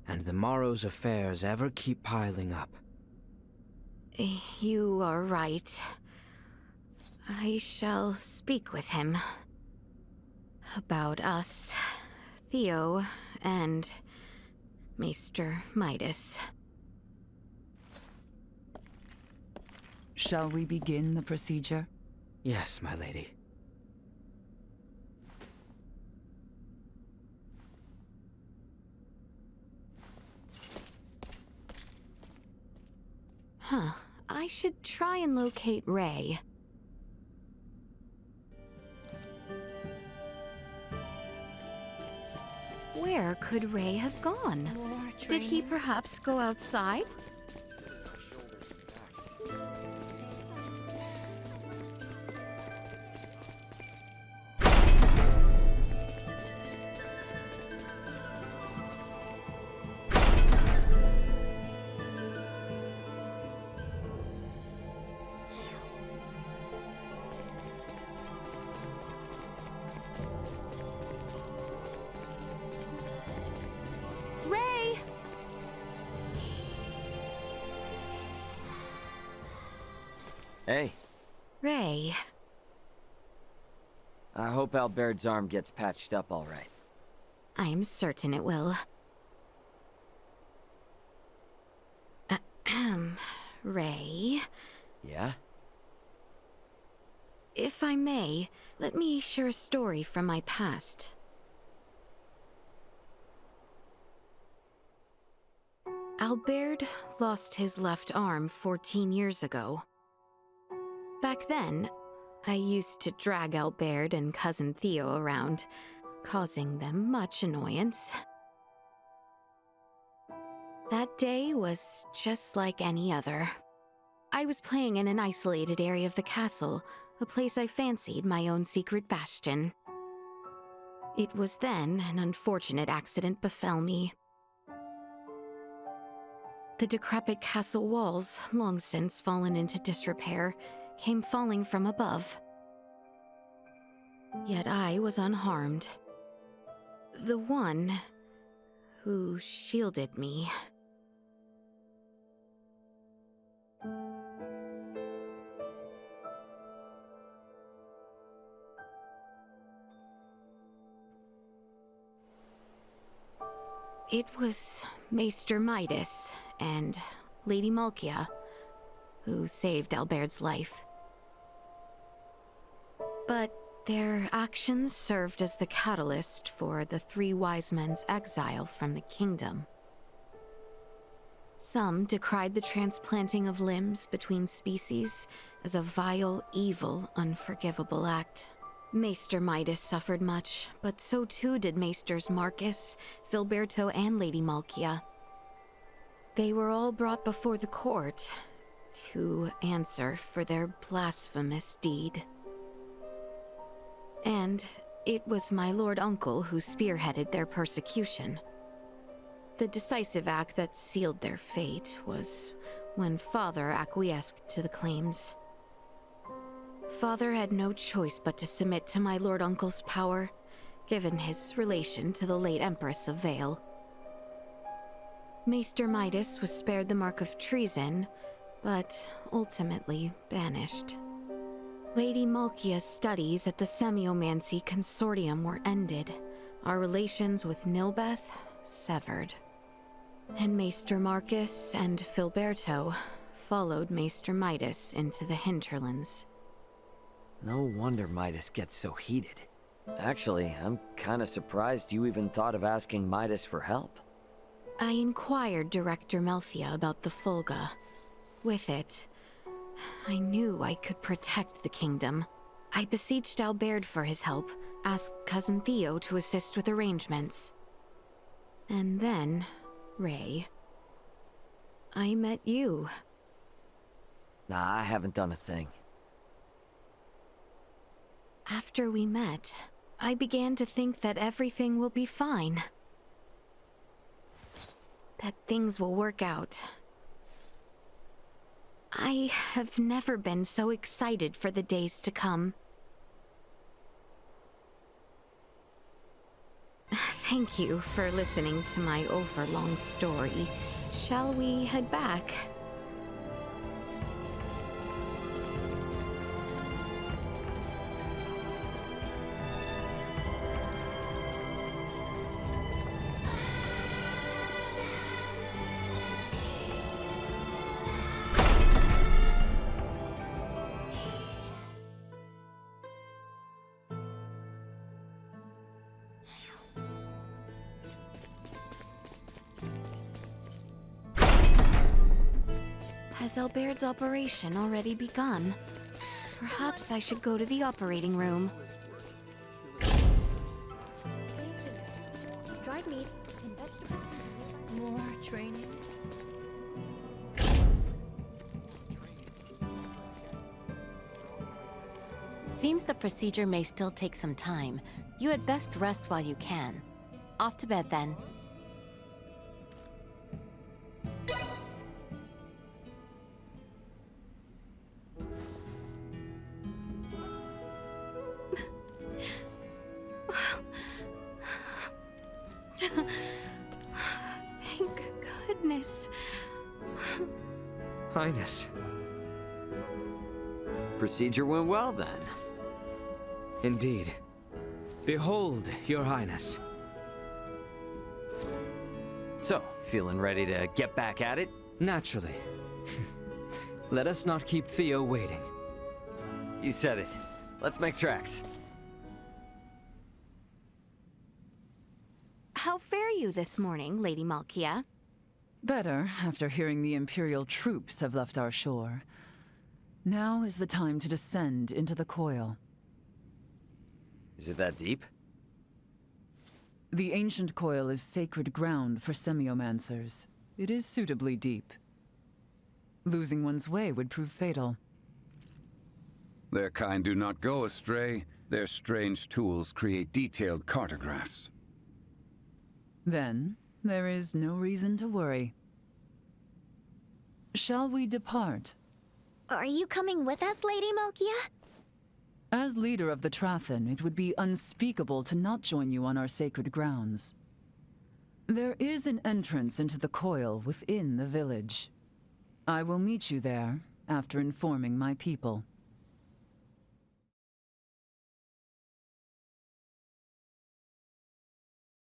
and the morrow's affairs ever keep piling up. You are right. I shall speak with him. About us, Theo, and Maester Midas. Shall we begin the procedure? Yes, my lady. Huh. I should try and locate Ray. Where could Ray have gone? Did he perhaps go outside? Ray! Hey. Ray. I hope Albert's arm gets patched up all right. I'm certain it will. Ray? Yeah? If I may, let me share a story from my past. Albert lost his left arm 14 years ago. Back then, I used to drag Albert and cousin Theo around, causing them much annoyance. That day was just like any other. I was playing in an isolated area of the castle, a place I fancied my own secret bastion. It was then an unfortunate accident befell me. The decrepit castle walls, long since fallen into disrepair, came falling from above. Yet I was unharmed. The one who shielded me. It was Maester Midas and Lady Malkia who saved Albert's life. But their actions served as the catalyst for the three wise men's exile from the kingdom. Some decried the transplanting of limbs between species as a vile, evil, unforgivable act. Maester Midas suffered much, but so too did Maesters Marcus, Filberto, and Lady Malkia. They were all brought before the court to answer for their blasphemous deed. And it was my Lord Uncle who spearheaded their persecution. The decisive act that sealed their fate was when Father acquiesced to the claims. Father had no choice but to submit to my Lord Uncle's power, given his relation to the late Empress of Vale. Maester Midas was spared the mark of treason, but ultimately banished. Lady Malkia's studies at the Semiomancy Consortium were ended, our relations with Nihlbeth severed. And Maester Marcus and Filberto followed Maester Midas into the hinterlands. No wonder Midas gets so heated. Actually, I'm kinda surprised you even thought of asking Midas for help. I inquired Director Melthia about the Fulga. With it, I knew I could protect the kingdom. I beseeched Albert for his help, asked Cousin Theo to assist with arrangements. And then, Ray, I met you. Nah, I haven't done a thing. After we met, I began to think that everything will be fine. That things will work out. I have never been so excited for the days to come. Thank you for listening to my overlong story. Shall we head back? Has Albert's operation already begun? Perhaps I should go to the operating room. Dried meat and vegetables. More training. Seems the procedure may still take some time. You had best rest while you can. Off to bed then. Thank goodness. Highness. Procedure went well, then. Indeed. Behold, Your Highness. So, feeling ready to get back at it? Naturally. Let us not keep Theo waiting. You said it. Let's make tracks. How fare you this morning, Lady Malkia? Better, after hearing the Imperial troops have left our shore. Now is the time to descend into the Coil. Is it that deep? The ancient Coil is sacred ground for semiomancers. It is suitably deep. Losing one's way would prove fatal. Their kind do not go astray. Their strange tools create detailed cartographs. Then, there is no reason to worry. Shall we depart? Are you coming with us, Lady Malkia? As leader of the Trathen, it would be unspeakable to not join you on our sacred grounds. There is an entrance into the Coil within the village. I will meet you there after informing my people.